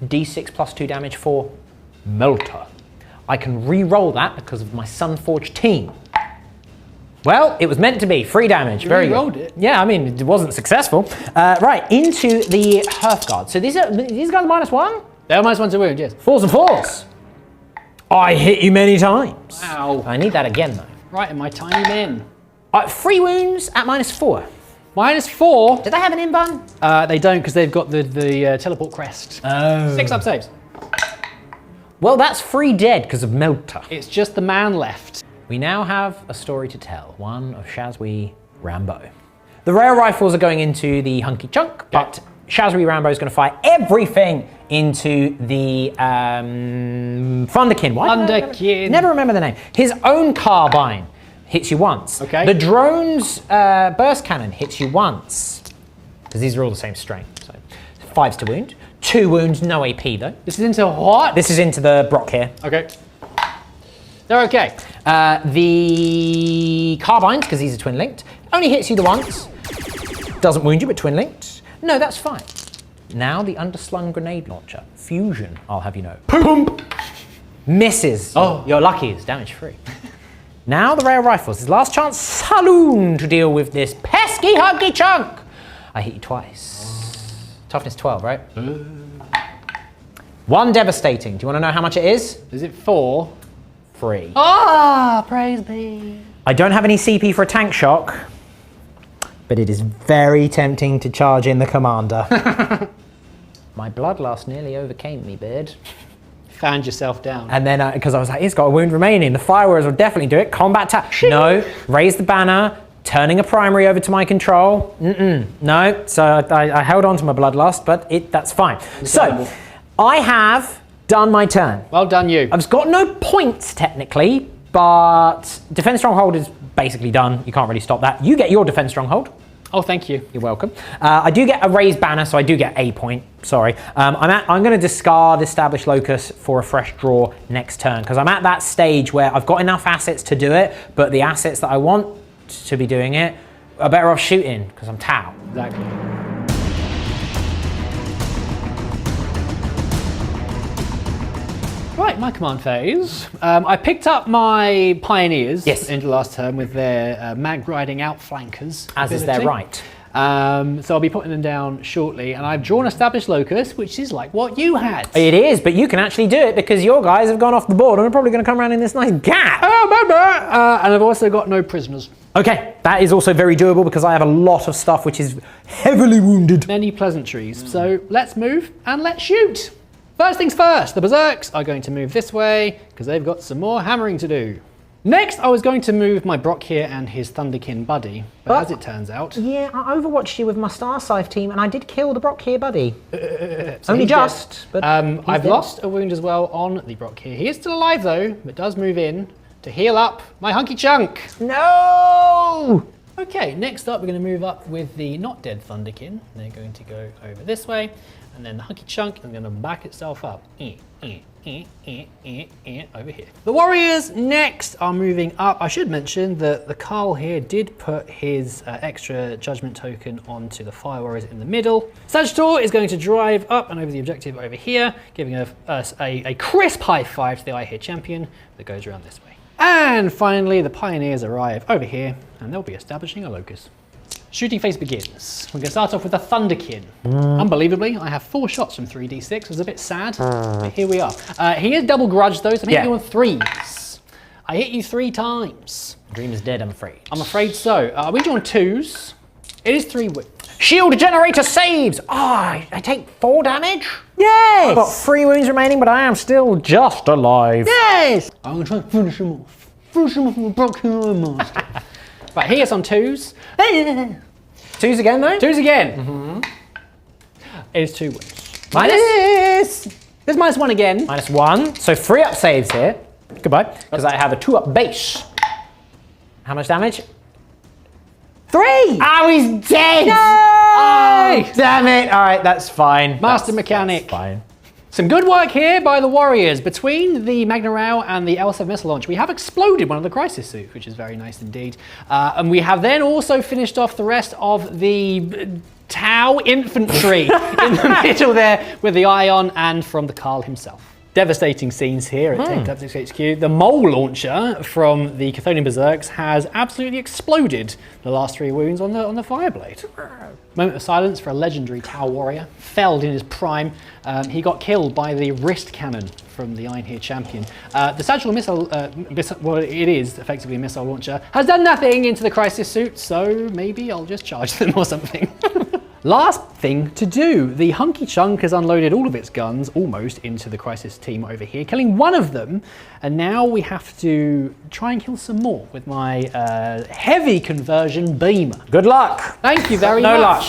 D6 +2 damage for Melter. I can re-roll that because of my Sunforge team. Well, it was meant to be. 3 damage. Very good. re-rolled it? Yeah, I mean, it wasn't successful. Right, into the Hearthguard. So these guys are -1? They're -1 to wound, yes. 4s and 4s. I hit you many times. Wow. I need that again, though. Right in my tiny min. 3 wounds at -4. -4? Did they have an in-bun? They don't because they've got the teleport crest. Oh. 6 up saves. Well, that's 3 dead because of Melter. It's just the man left. We now have a story to tell, one of Shazwi Rambo. The rail rifles are going into the hunky chunk, but Shazri Rambo is going to fire everything into the Thunderkin. Thunderkin. Never remember the name. His own carbine hits you once. Okay. The drone's burst cannon hits you once. Because these are all the same strength. So 5s to wound. 2 wounds, no AP though. This is into what? This is into the Brock here. Okay. They're okay. The carbines, because these are twin linked, only hits you the once. Doesn't wound you, but twin linked. No, that's fine. Now the underslung grenade launcher. Fusion, I'll have you know. Boom! Misses. Oh, you're lucky, it's damage free. Now the rail rifles. His last chance saloon to deal with this pesky hunky chunk. I hit you twice. Toughness 12, right? 1 devastating. Do you want to know how much it is? Is it 4? 3. Ah, praise be. I don't have any CP for a tank shock, but it is very tempting to charge in the commander. My bloodlust nearly overcame me, bird. Fanned yourself down. And then, because I was like, he's got a wound remaining. The Firewars will definitely do it. Combat tap. No, raise the banner, turning a primary over to my control. No, so I held on to my bloodlust, but that's fine. So, I have done my turn. Well done, you. I've got no points, technically, but Defense Stronghold is basically done. You can't really stop that. You get your Defense Stronghold. Oh, thank you. You're welcome. I do get a raised banner, so I do get a point. Sorry. I'm going to discard Established Locus for a fresh draw next turn, because I'm at that stage where I've got enough assets to do it, but the assets that I want to be doing it are better off shooting, because I'm Tau. Exactly. Right, my command phase. I picked up my Pioneers into the last turn with their mag riding outflankers. As is their right. So I'll be putting them down shortly, and I've drawn Established Locus, which is like what you had. It is, but you can actually do it because your guys have gone off the board and are probably going to come around in this nice gap. And I've also got no prisoners. Okay, that is also very doable because I have a lot of stuff which is heavily wounded. Many pleasantries. So let's move and let's shoot. First things first, the Berserks are going to move this way because they've got some more hammering to do. Next, I was going to move my Brock here and his Thunderkin buddy, but as it turns out... Yeah, I overwatched you with my Star Scythe team and I did kill the Brock here buddy. Only just, but I've lost a wound as well on the Brock here. He is still alive though, but does move in to heal up my hunky chunk. No! Okay, next up we're going to move up with the not dead Thunderkin. They're going to go over this way, and then the hunky chunk is going to back itself up. Over here. The Warriors next are moving up. I should mention that the Carl here did put his extra judgment token onto the Fire Warriors in the middle. Sagittor is going to drive up and over the objective over here, giving us a crisp high five to the I Hear champion that goes around this way. And finally, the Pioneers arrive over here, and they'll be establishing a locus. Shooting phase begins. We're going to start off with a Thunderkin. Unbelievably, I have 4 shots from 3d6. It was a bit sad, but here we are. He is double grudged though, so I'm hitting you on 3s. I hit you 3 times. Dream is dead, I'm afraid. I'm afraid so. I went you on 2s. It is 3 wounds. Shield generator saves! I take 4 damage? Yes! I've got 3 wounds remaining, but I am still just alive. Yes! I'm going to try and finish him off. Finish him off with a broken master. Right, he gets on 2s. 2s again though? 2s again. It is 2 wounds. Minus? There's -1 again. -1. So 3 up saves here. Goodbye. Because I have a 2 up base. How much damage? 3! Oh, he's dead! Yay! Oh, damn it. All right, that's fine. Master mechanic. That's fine. Some good work here by the Warriors. Between the Magna Rao and the L7 missile launch, we have exploded one of the crisis suits, which is very nice indeed. And we have then also finished off the rest of the Tau infantry in the middle there with the Ion and from the Carl himself. Devastating scenes here at Tank Top 6 HQ. The Mole launcher from the Chthonian Berserks has absolutely exploded the last 3 wounds on the Fireblade. Moment of silence for a legendary Tau warrior, felled in his prime. He got killed by the wrist cannon from the Iron Here champion. The Sagittal missile, well, it is effectively a missile launcher, has done nothing into the crisis suit, so maybe I'll just charge them or something. Last thing to do, the Hunky Chunk has unloaded all of its guns almost into the crisis team over here, killing one of them, and now we have to try and kill some more with my heavy conversion beamer. Good luck. Thank you very much. No luck.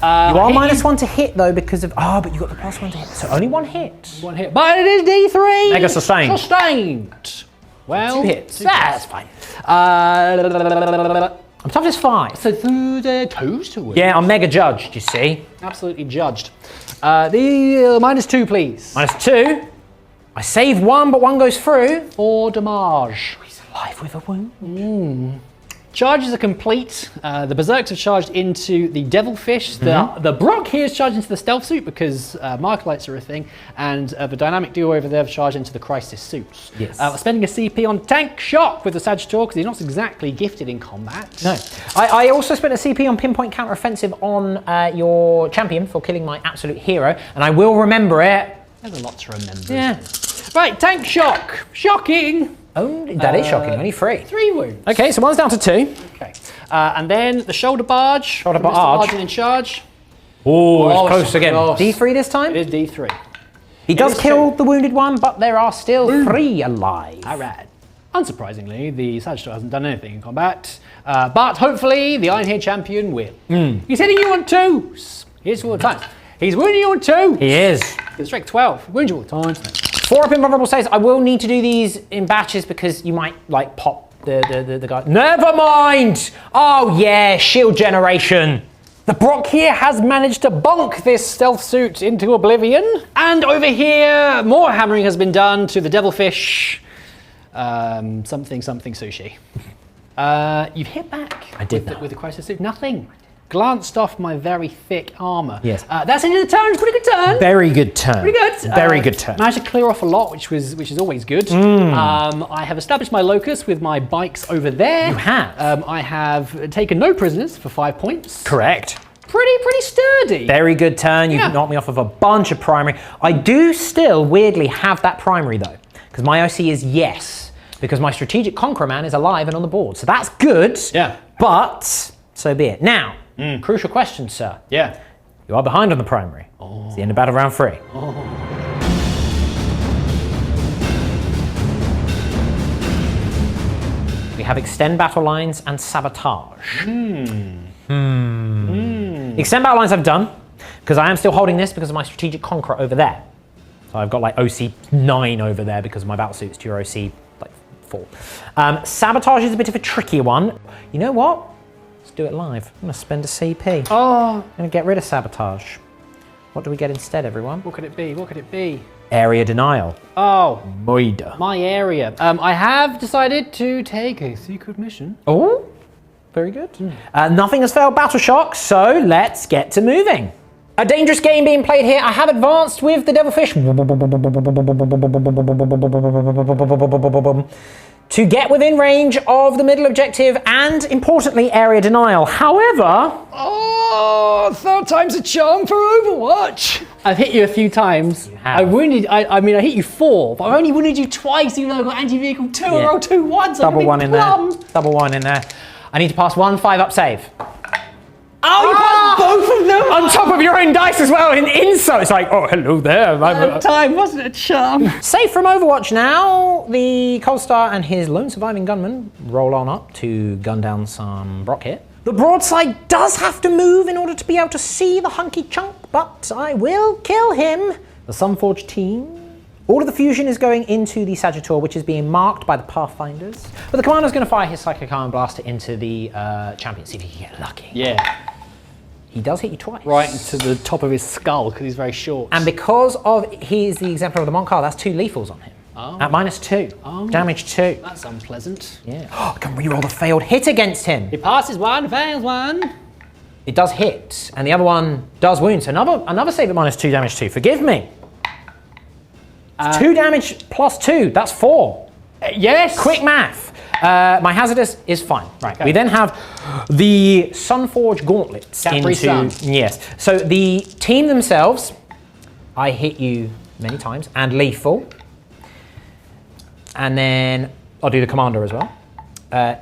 You are -1 to hit though because of but you got the +1 to hit, so only one hit. One hit, but it is D3. Mega sustained. Sustained. Well, 2 hits. That's fine. I'm toughness 5. So through the toes to win. Yeah, I'm mega judged. You see. Absolutely judged. The -2, please. -2. I save 1, but 1 goes through. 4 damage. He's alive with a wound. Charges are complete. The Berserks have charged into the Devilfish. The Brock here is charged into the Stealth Suit because Marklights are a thing. And the Dynamic Duo over there have charged into the Crisis Suits. Yes. Spending a CP on Tank Shock with the Sagittor because he's not exactly gifted in combat. No. I also spent a CP on Pinpoint Counter-Offensive on your champion for killing my absolute hero. And I will remember it. There's a lot to remember. Yeah. Right, Tank Shock. Shocking. Oh, that is shocking. Only 3. 3 wounds. Okay, so 1's down to 2. Okay. And then the Shoulder Barge. Shoulder from Mr. Barge. Argent in charge. Oh, it's Oh, close again. close. D3 this time? It is D3. He does is kill the wounded one, but there are still 3 alive. All right. Unsurprisingly, the Sagittor hasn't done anything in combat, but hopefully the Ironhead champion will. He's hitting you on 2s. Here's all the times. He's wounding you on 2. He is. With strength 12. Wound you all the times. 4 up invulnerable saves. I will need to do these in batches because you might like pop the guy. Never mind. Oh yeah, shield generation. The Brock here has managed to bonk this Stealth Suit into oblivion. And over here, more hammering has been done to the Devilfish. Something sushi. You've hit back. I did with the Crisis Suit. Nothing. Glanced off my very thick armor. Yes. That's into the turn. Pretty good turn. Very good turn. Pretty good. Very good turn. Managed to clear off a lot, which is always good. I have established my locus with my bikes over there. You have. I have taken no prisoners for 5 points. Correct. Pretty sturdy. Very good turn. You've Yeah. knocked me off of a bunch of primary. I do still weirdly have that primary though, because my OC is yes, because my strategic conqueror man is alive and on the board. So that's good. Yeah. But so be it. Now, crucial question, sir. Yeah. You are behind on the primary. It's the end of battle round 3. We have extend battle lines and sabotage. Extend battle lines I've done, because I am still holding this because of my strategic conqueror over there. So I've got like OC 9 over there because of my battle suits to your OC like 4. Sabotage is a bit of a trickier one. You know what? Let's do it live. I'm gonna spend a CP. Oh. I'm gonna get rid of sabotage. What do we get instead, everyone? What could it be? What could it be? Area denial. Oh, Moida. my area. I have decided to take a secret mission. Oh, very good. Nothing has failed Battle Shock, so let's get to moving. A dangerous game being played here. I have advanced with the Devilfish to get within range of the middle objective and, importantly, area denial. However... Oh, 3rd time's a charm for Overwatch. I've hit you a few times. You have. I hit you 4, but I've only wounded you twice, even though I've got anti-vehicle 2 Yeah. or roll 2 once. Double 1 in there. Double 1 in there. I need to pass 1 5-up save. Oh, you passed both of them! On top of your own dice as well, in insult. It's like, oh, hello there. Time, wasn't it a charm? Safe from Overwatch now. The Cold Star and his lone surviving gunman roll on up to gun down some Brock here. The broadside does have to move in order to be able to see the hunky chunk, but I will kill him. The Sunforge team. All of the fusion is going into the Sagittor, which is being marked by the Pathfinders. But the commander's going to fire his Psychic Iron Blaster into the champion, see if he can get lucky. Yeah. He does hit you twice. Right into the top of his skull, because he's very short. And because of he is the exemplar of the Monk card, that's 2 lethals on him. Oh. At -2. Oh. Damage 2. That's unpleasant. Yeah. I can reroll the failed hit against him. He passes 1, fails 1. It does hit, and the other one does wound. So another save at -2 damage 2. Forgive me. 2 damage plus 2. That's 4. Yes. Quick math. My hazardous is fine. Right. Okay. We then have the Sunforge gauntlets. Capri Sun. Yes. So the team themselves, I hit you many times and lethal. And then I'll do the commander as well.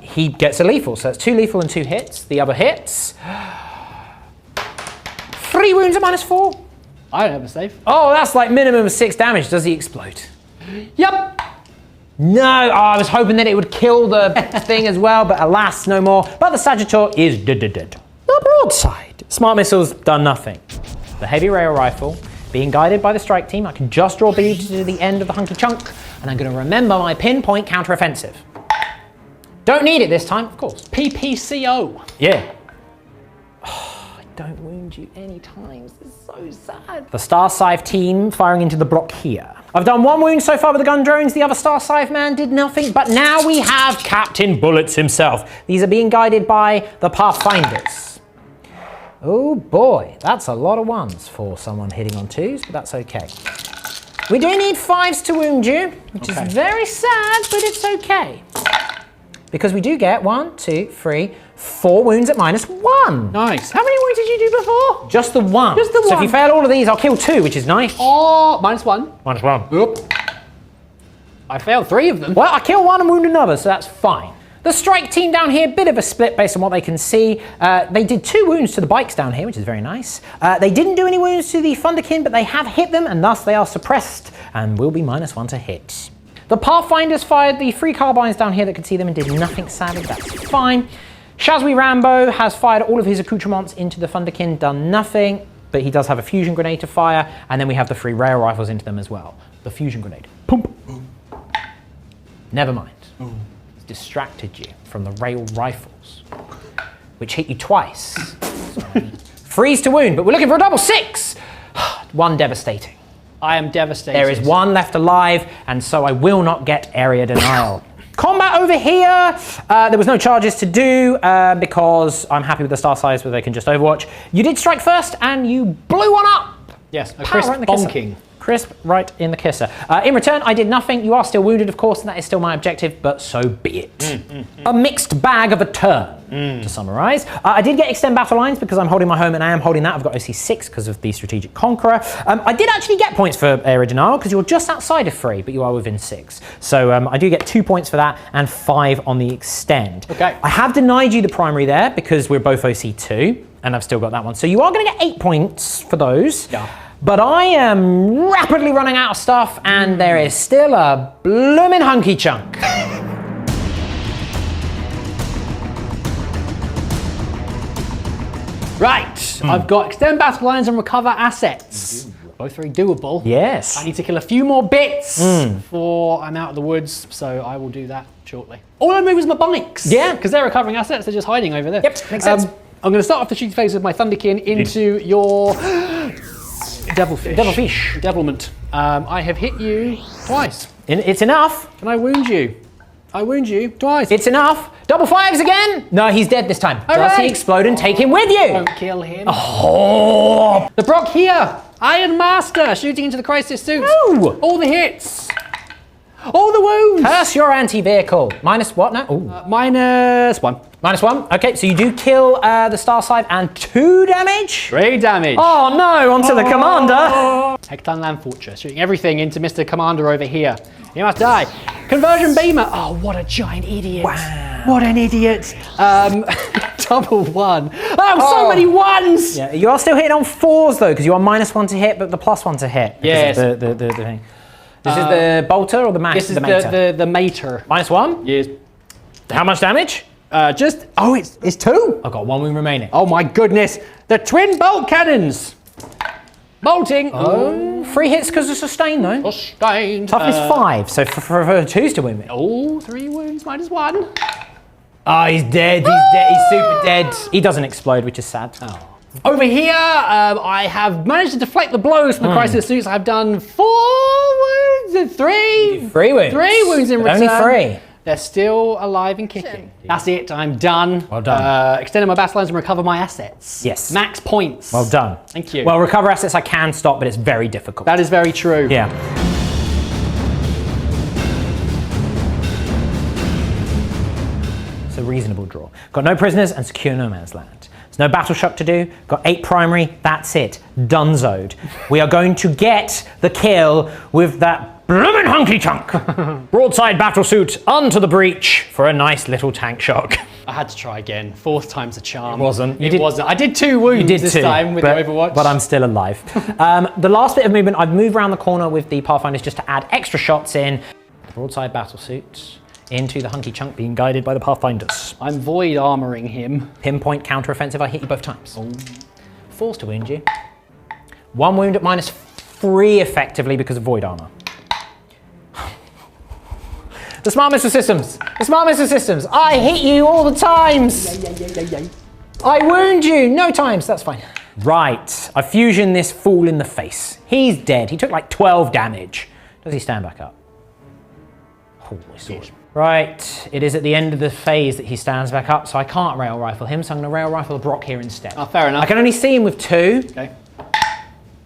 He gets a lethal, so it's 2 lethal and 2 hits. The other hits. 3 wounds at -4. I don't have a save. Oh, that's like minimum of 6 damage. Does he explode? Yep. No, I was hoping that it would kill the thing as well, but alas, no more. But the Sagittor is dead. The broadside devastated. Smart missiles, done nothing. The heavy rail rifle, being guided by the strike team, I can just draw B to the end of the hunky chunk, and I'm going to remember my pinpoint counteroffensive. Don't need it this time, of course. PPCO. Yeah. Oh, I don't wound you any times. This is so sad. The Star Scythe team firing into the block here. I've done 1 wound so far with the gun drones. The other Star Scythe man did nothing, but now we have Captain Bullets himself. These are being guided by the Pathfinders. Oh boy, that's a lot of 1s for someone hitting on 2s, but that's okay. We do need 5s to wound you, which is very sad, but it's okay. Because we do get 1, 2, 3, 4 wounds at -1. Nice. How many wounds did you do before? Just the 1. Just the 1. So if you fail all of these, I'll kill 2, which is nice. Oh, -1. -1. Oop. I failed 3 of them. Well, I kill 1 and wound another, so that's fine. The strike team down here, bit of a split based on what they can see. They did 2 wounds to the bikes down here, which is very nice. They didn't do any wounds to the Thunderkin, but they have hit them, and thus they are suppressed and will be -1 to hit. The Pathfinders fired the 3 carbines down here that could see them and did nothing savage, that's fine. Shazwi Rambo has fired all of his accoutrements into the Thunderkin, done nothing, but he does have a fusion grenade to fire, and then we have the 3 rail rifles into them as well. The fusion grenade. Pump. Never mind. It's distracted you from the rail rifles, which hit you twice. Freeze to wound, but we're looking for a double 6. 1 devastating. I am devastated. There is 1 left alive, and so I will not get area denial. Combat over here. There was no charges to do because I'm happy with the Star Scythe where they can just overwatch. You did strike first, and you blew 1 up. Yes, a crisp bonking. Crisp right in the kisser. In return, I did nothing. You are still wounded, of course, and that is still my objective, but so be it. A mixed bag of a turn, to summarize. I did get extend battle lines because I'm holding my home, and I am holding that. I've got OC6 because of the Strategic Conqueror. I did actually get points for area denial because you're just outside of 3, but you are within 6. So I do get 2 points for that and 5 on the extend. Okay. I have denied you the primary there because we're both OC2, and I've still got that one. So you are going to get 8 points for those. Yeah. But I am rapidly running out of stuff, and there is still a bloomin' hunky chunk. Right, I've got extend battle lines and recover assets. Both very doable. Yes. I need to kill a few more bits before I'm out of the woods, so I will do that shortly. All I move is my bikes. Yeah. Because they're recovering assets, they're just hiding over there. Yep, makes sense. I'm going to start off the shooting phase with my Thunderkin into your Devilfish. Devilfish. Devilment. I have hit you twice. It's enough. Can I wound you? I wound you twice. It's enough. Double 5s again. No, he's dead this time. All Does he right. explode and take him with you? Don't kill him. Oh. The Brock here. Iron Master shooting into the crisis suits. No. All the hits. All the wounds. Curse your anti-vehicle. Minus what now? -1. -1. Okay, so you do kill the Star Scythe and 2 damage. 3 damage. Oh no, onto the commander. Hecton Land Fortress, shooting everything into Mr. Commander over here. He must die. Conversion Beamer. Oh, what a giant idiot. Wow. What an idiot. Double 1. Oh, so many 1s. Yeah, you are still hitting on 4s though, because you are -1 to hit, but the +1 to hit. Yes. The thing. This is the bolter or the mater? This is the mater. -1? Yes. How much damage? It's 2. I've got 1 wound remaining. Oh my goodness. The twin bolt cannons. Bolting. Oh, 3 hits because of sustain though. Sustained. Toughness 5, so for 2s to win me. Oh, 3 wounds -1. Oh, he's dead, he's dead, he's super dead. He doesn't explode, which is sad. Oh. Over here, I have managed to deflect the blows from the crisis suits. I've done 4 wounds and 3. 3 wounds. 3 wounds in return. Only 3. They're still alive and kicking. That's it, I'm done. Well done. Extended my battle lines and recover my assets. Yes. Max points. Well done. Thank you. Well, recover assets I can stop, but it's very difficult. That is very true. Yeah. It's a reasonable draw. Got no prisoners and secure no man's land. There's no battle shock to do. Got 8 primary, that's it. Dunzoed. We are going to get the kill with that bloomin' hunky chunk. Broadside battle suit onto the breach for a nice little tank shock. I had to try again. 4th time's a charm. It wasn't. It wasn't. I did 2 wounds this time with the Overwatch. But I'm still alive. The last bit of movement, I've moved around the corner with the Pathfinders just to add extra shots in. Broadside battle suit into the hunky chunk being guided by the Pathfinders. I'm void armoring him. Pinpoint counter-offensive, I hit you both times. Oh. Forced to wound you. 1 wound at -3 effectively because of void armor. The smart missile systems! The smart missile systems! I hit you all the times! I wound you! No times, that's fine. Right, I fusion this fool in the face. He's dead. He took like 12 damage. Does he stand back up? Oh, my sword. Right, it is at the end of the phase that he stands back up, so I can't rail rifle him, so I'm going to rail rifle Brock here instead. Oh, fair enough. I can only see him with 2. Okay.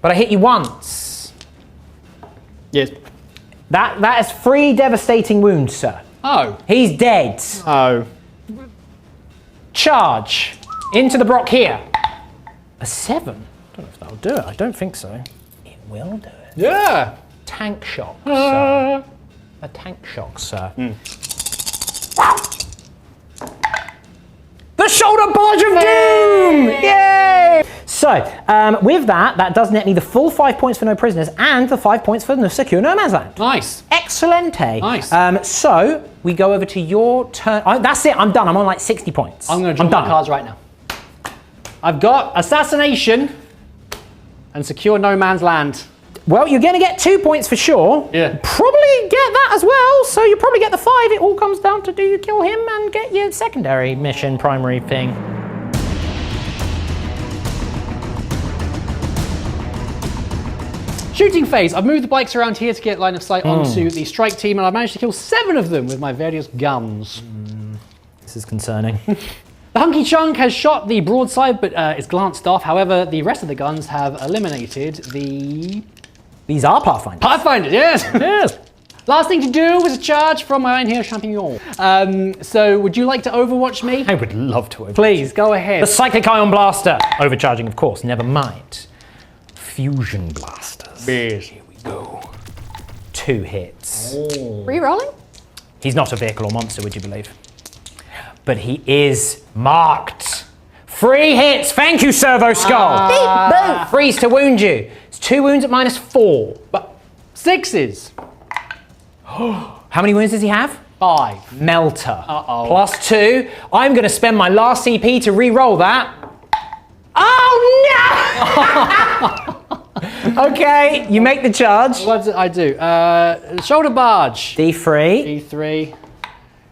But I hit you once. Yes. That is 3 devastating wounds, sir. Oh. He's dead. Oh. Charge. Into the Brock here. A 7. I don't know if that'll do it. I don't think so. It will do it. Yeah. Tank shock, sir. A tank shock, sir. The shoulder barge of doom! Yay! So, with that does net me the full 5 points for no prisoners and the 5 points for the secure no man's land. Nice. Excellente. Nice. So, we go over to your turn. That's it, I'm done. I'm on like 60 points. I'm going to draw my cards right now. I've got assassination and secure no man's land. Well, you're going to get 2 points for sure. Yeah. Probably get that as well, so you probably get the 5. It all comes down to do you kill him and get your secondary mission, primary thing. Shooting phase. I've moved the bikes around here to get line of sight onto the strike team, and I've managed to kill 7 of them with my various guns. This is concerning. The hunky chunk has shot the broadside, but it's glanced off. However, the rest of the guns have eliminated the... These are Pathfinders. Pathfinders, yes! Yes. Last thing to do was a charge from my Iron Here Champignon. So would you like to overwatch me? I would love to overwatch. Please, go ahead. The Cyclic Ion Blaster. Overcharging, of course, never mind. Fusion Blasters. Yes. Here we go. 2 hits. Re-rolling? He's not a vehicle or monster, would you believe? But he is marked. 3 hits. Thank you, Servo Skull. Boom. Freeze to wound you. It's 2 wounds at -4. But 6s. How many wounds does he have? 5. Melter. Uh-oh. +2. I'm going to spend my last CP to re-roll that. Oh, no! Okay, you make the charge. What did I do? Shoulder barge. D3. D3.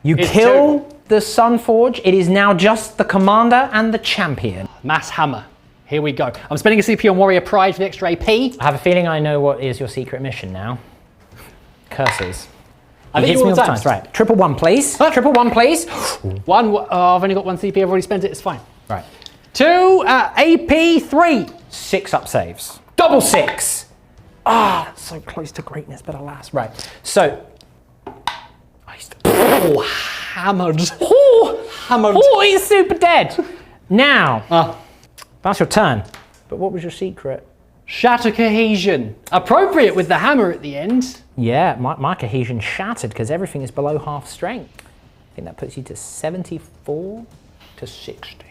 You It's kill the Sunforge. It is now just the commander and the champion. Mass hammer. Here we go. I'm spending a CP on Warrior Pride for the extra AP. I have a feeling I know what is your secret mission now. Curses. I think Hits you me all the all the times. time. Right. Triple 1, please. Huh? Triple 1, please. I've only got 1 CP. I've already spent it. It's fine. Right. 2 AP 3. 6 up saves. Double 6. Ah, that's so close to greatness, but alas. Right. So. Oh, hammered. Oh, Hammered. oh, he's super dead. Now, that's your turn. But what was your secret? Shatter cohesion. Appropriate with the hammer at the end. Yeah, my cohesion shattered because everything is below half strength. I think that puts you to 74 to 60.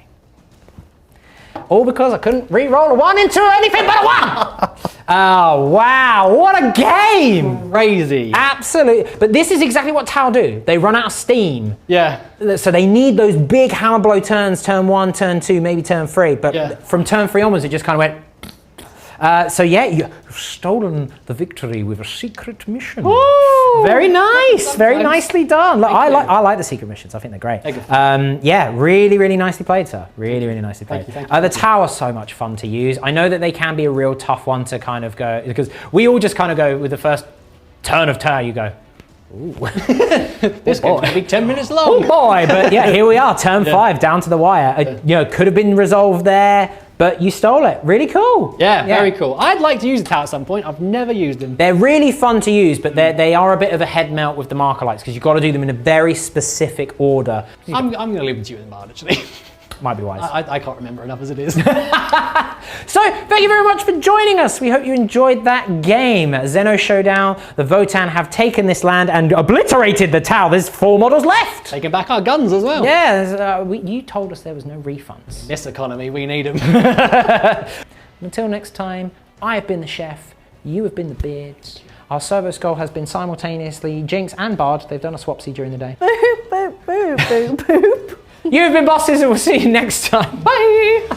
All because I couldn't re-roll a 1 into anything but a 1! Oh, wow, what a game! Crazy. Absolutely. But this is exactly what Tau do. They run out of steam. Yeah. So they need those big hammer blow turns, turn 1, turn 2, maybe turn 3. But from turn 3 onwards, it just kind of went... so yeah, you've stolen the victory with a secret mission. Ooh, very nice, very nicely done. Look, I you. like the secret missions. I think they're great. Thank you. Yeah, really, really nicely played, sir. Really, really nicely played. Thank you. The tower's so much fun to use. I know that they can be a real tough one to kind of go, because we all just kind of go with the first turn of tower. You go, ooh, this game's going to be 10 minutes long. oh boy! But yeah, here we are, turn 5, down to the wire. Could have been resolved there. But you stole it. Really cool. Yeah, very cool. I'd like to use the tower at some point. I've never used them. They're really fun to use, but they are a bit of a head melt with the marker lights because you've got to do them in a very specific order. I'm going to leave it to you in the bard, actually. Might be wise. I can't remember enough as it is. So, thank you very much for joining us. We hope you enjoyed that game. Xeno Showdown, the Votann have taken this land and obliterated the Tau. There's 4 models left. Taking back our guns as well. Yeah, you told us there was no refunds. This economy, we need them. Until next time, I have been the chef. You have been the beard. Our servo skull has been simultaneously Jinx and Bard. They've done a swapsy during the day. Boop, boop, boop, boop, boop. You've been bosses, and we'll see you next time. Bye!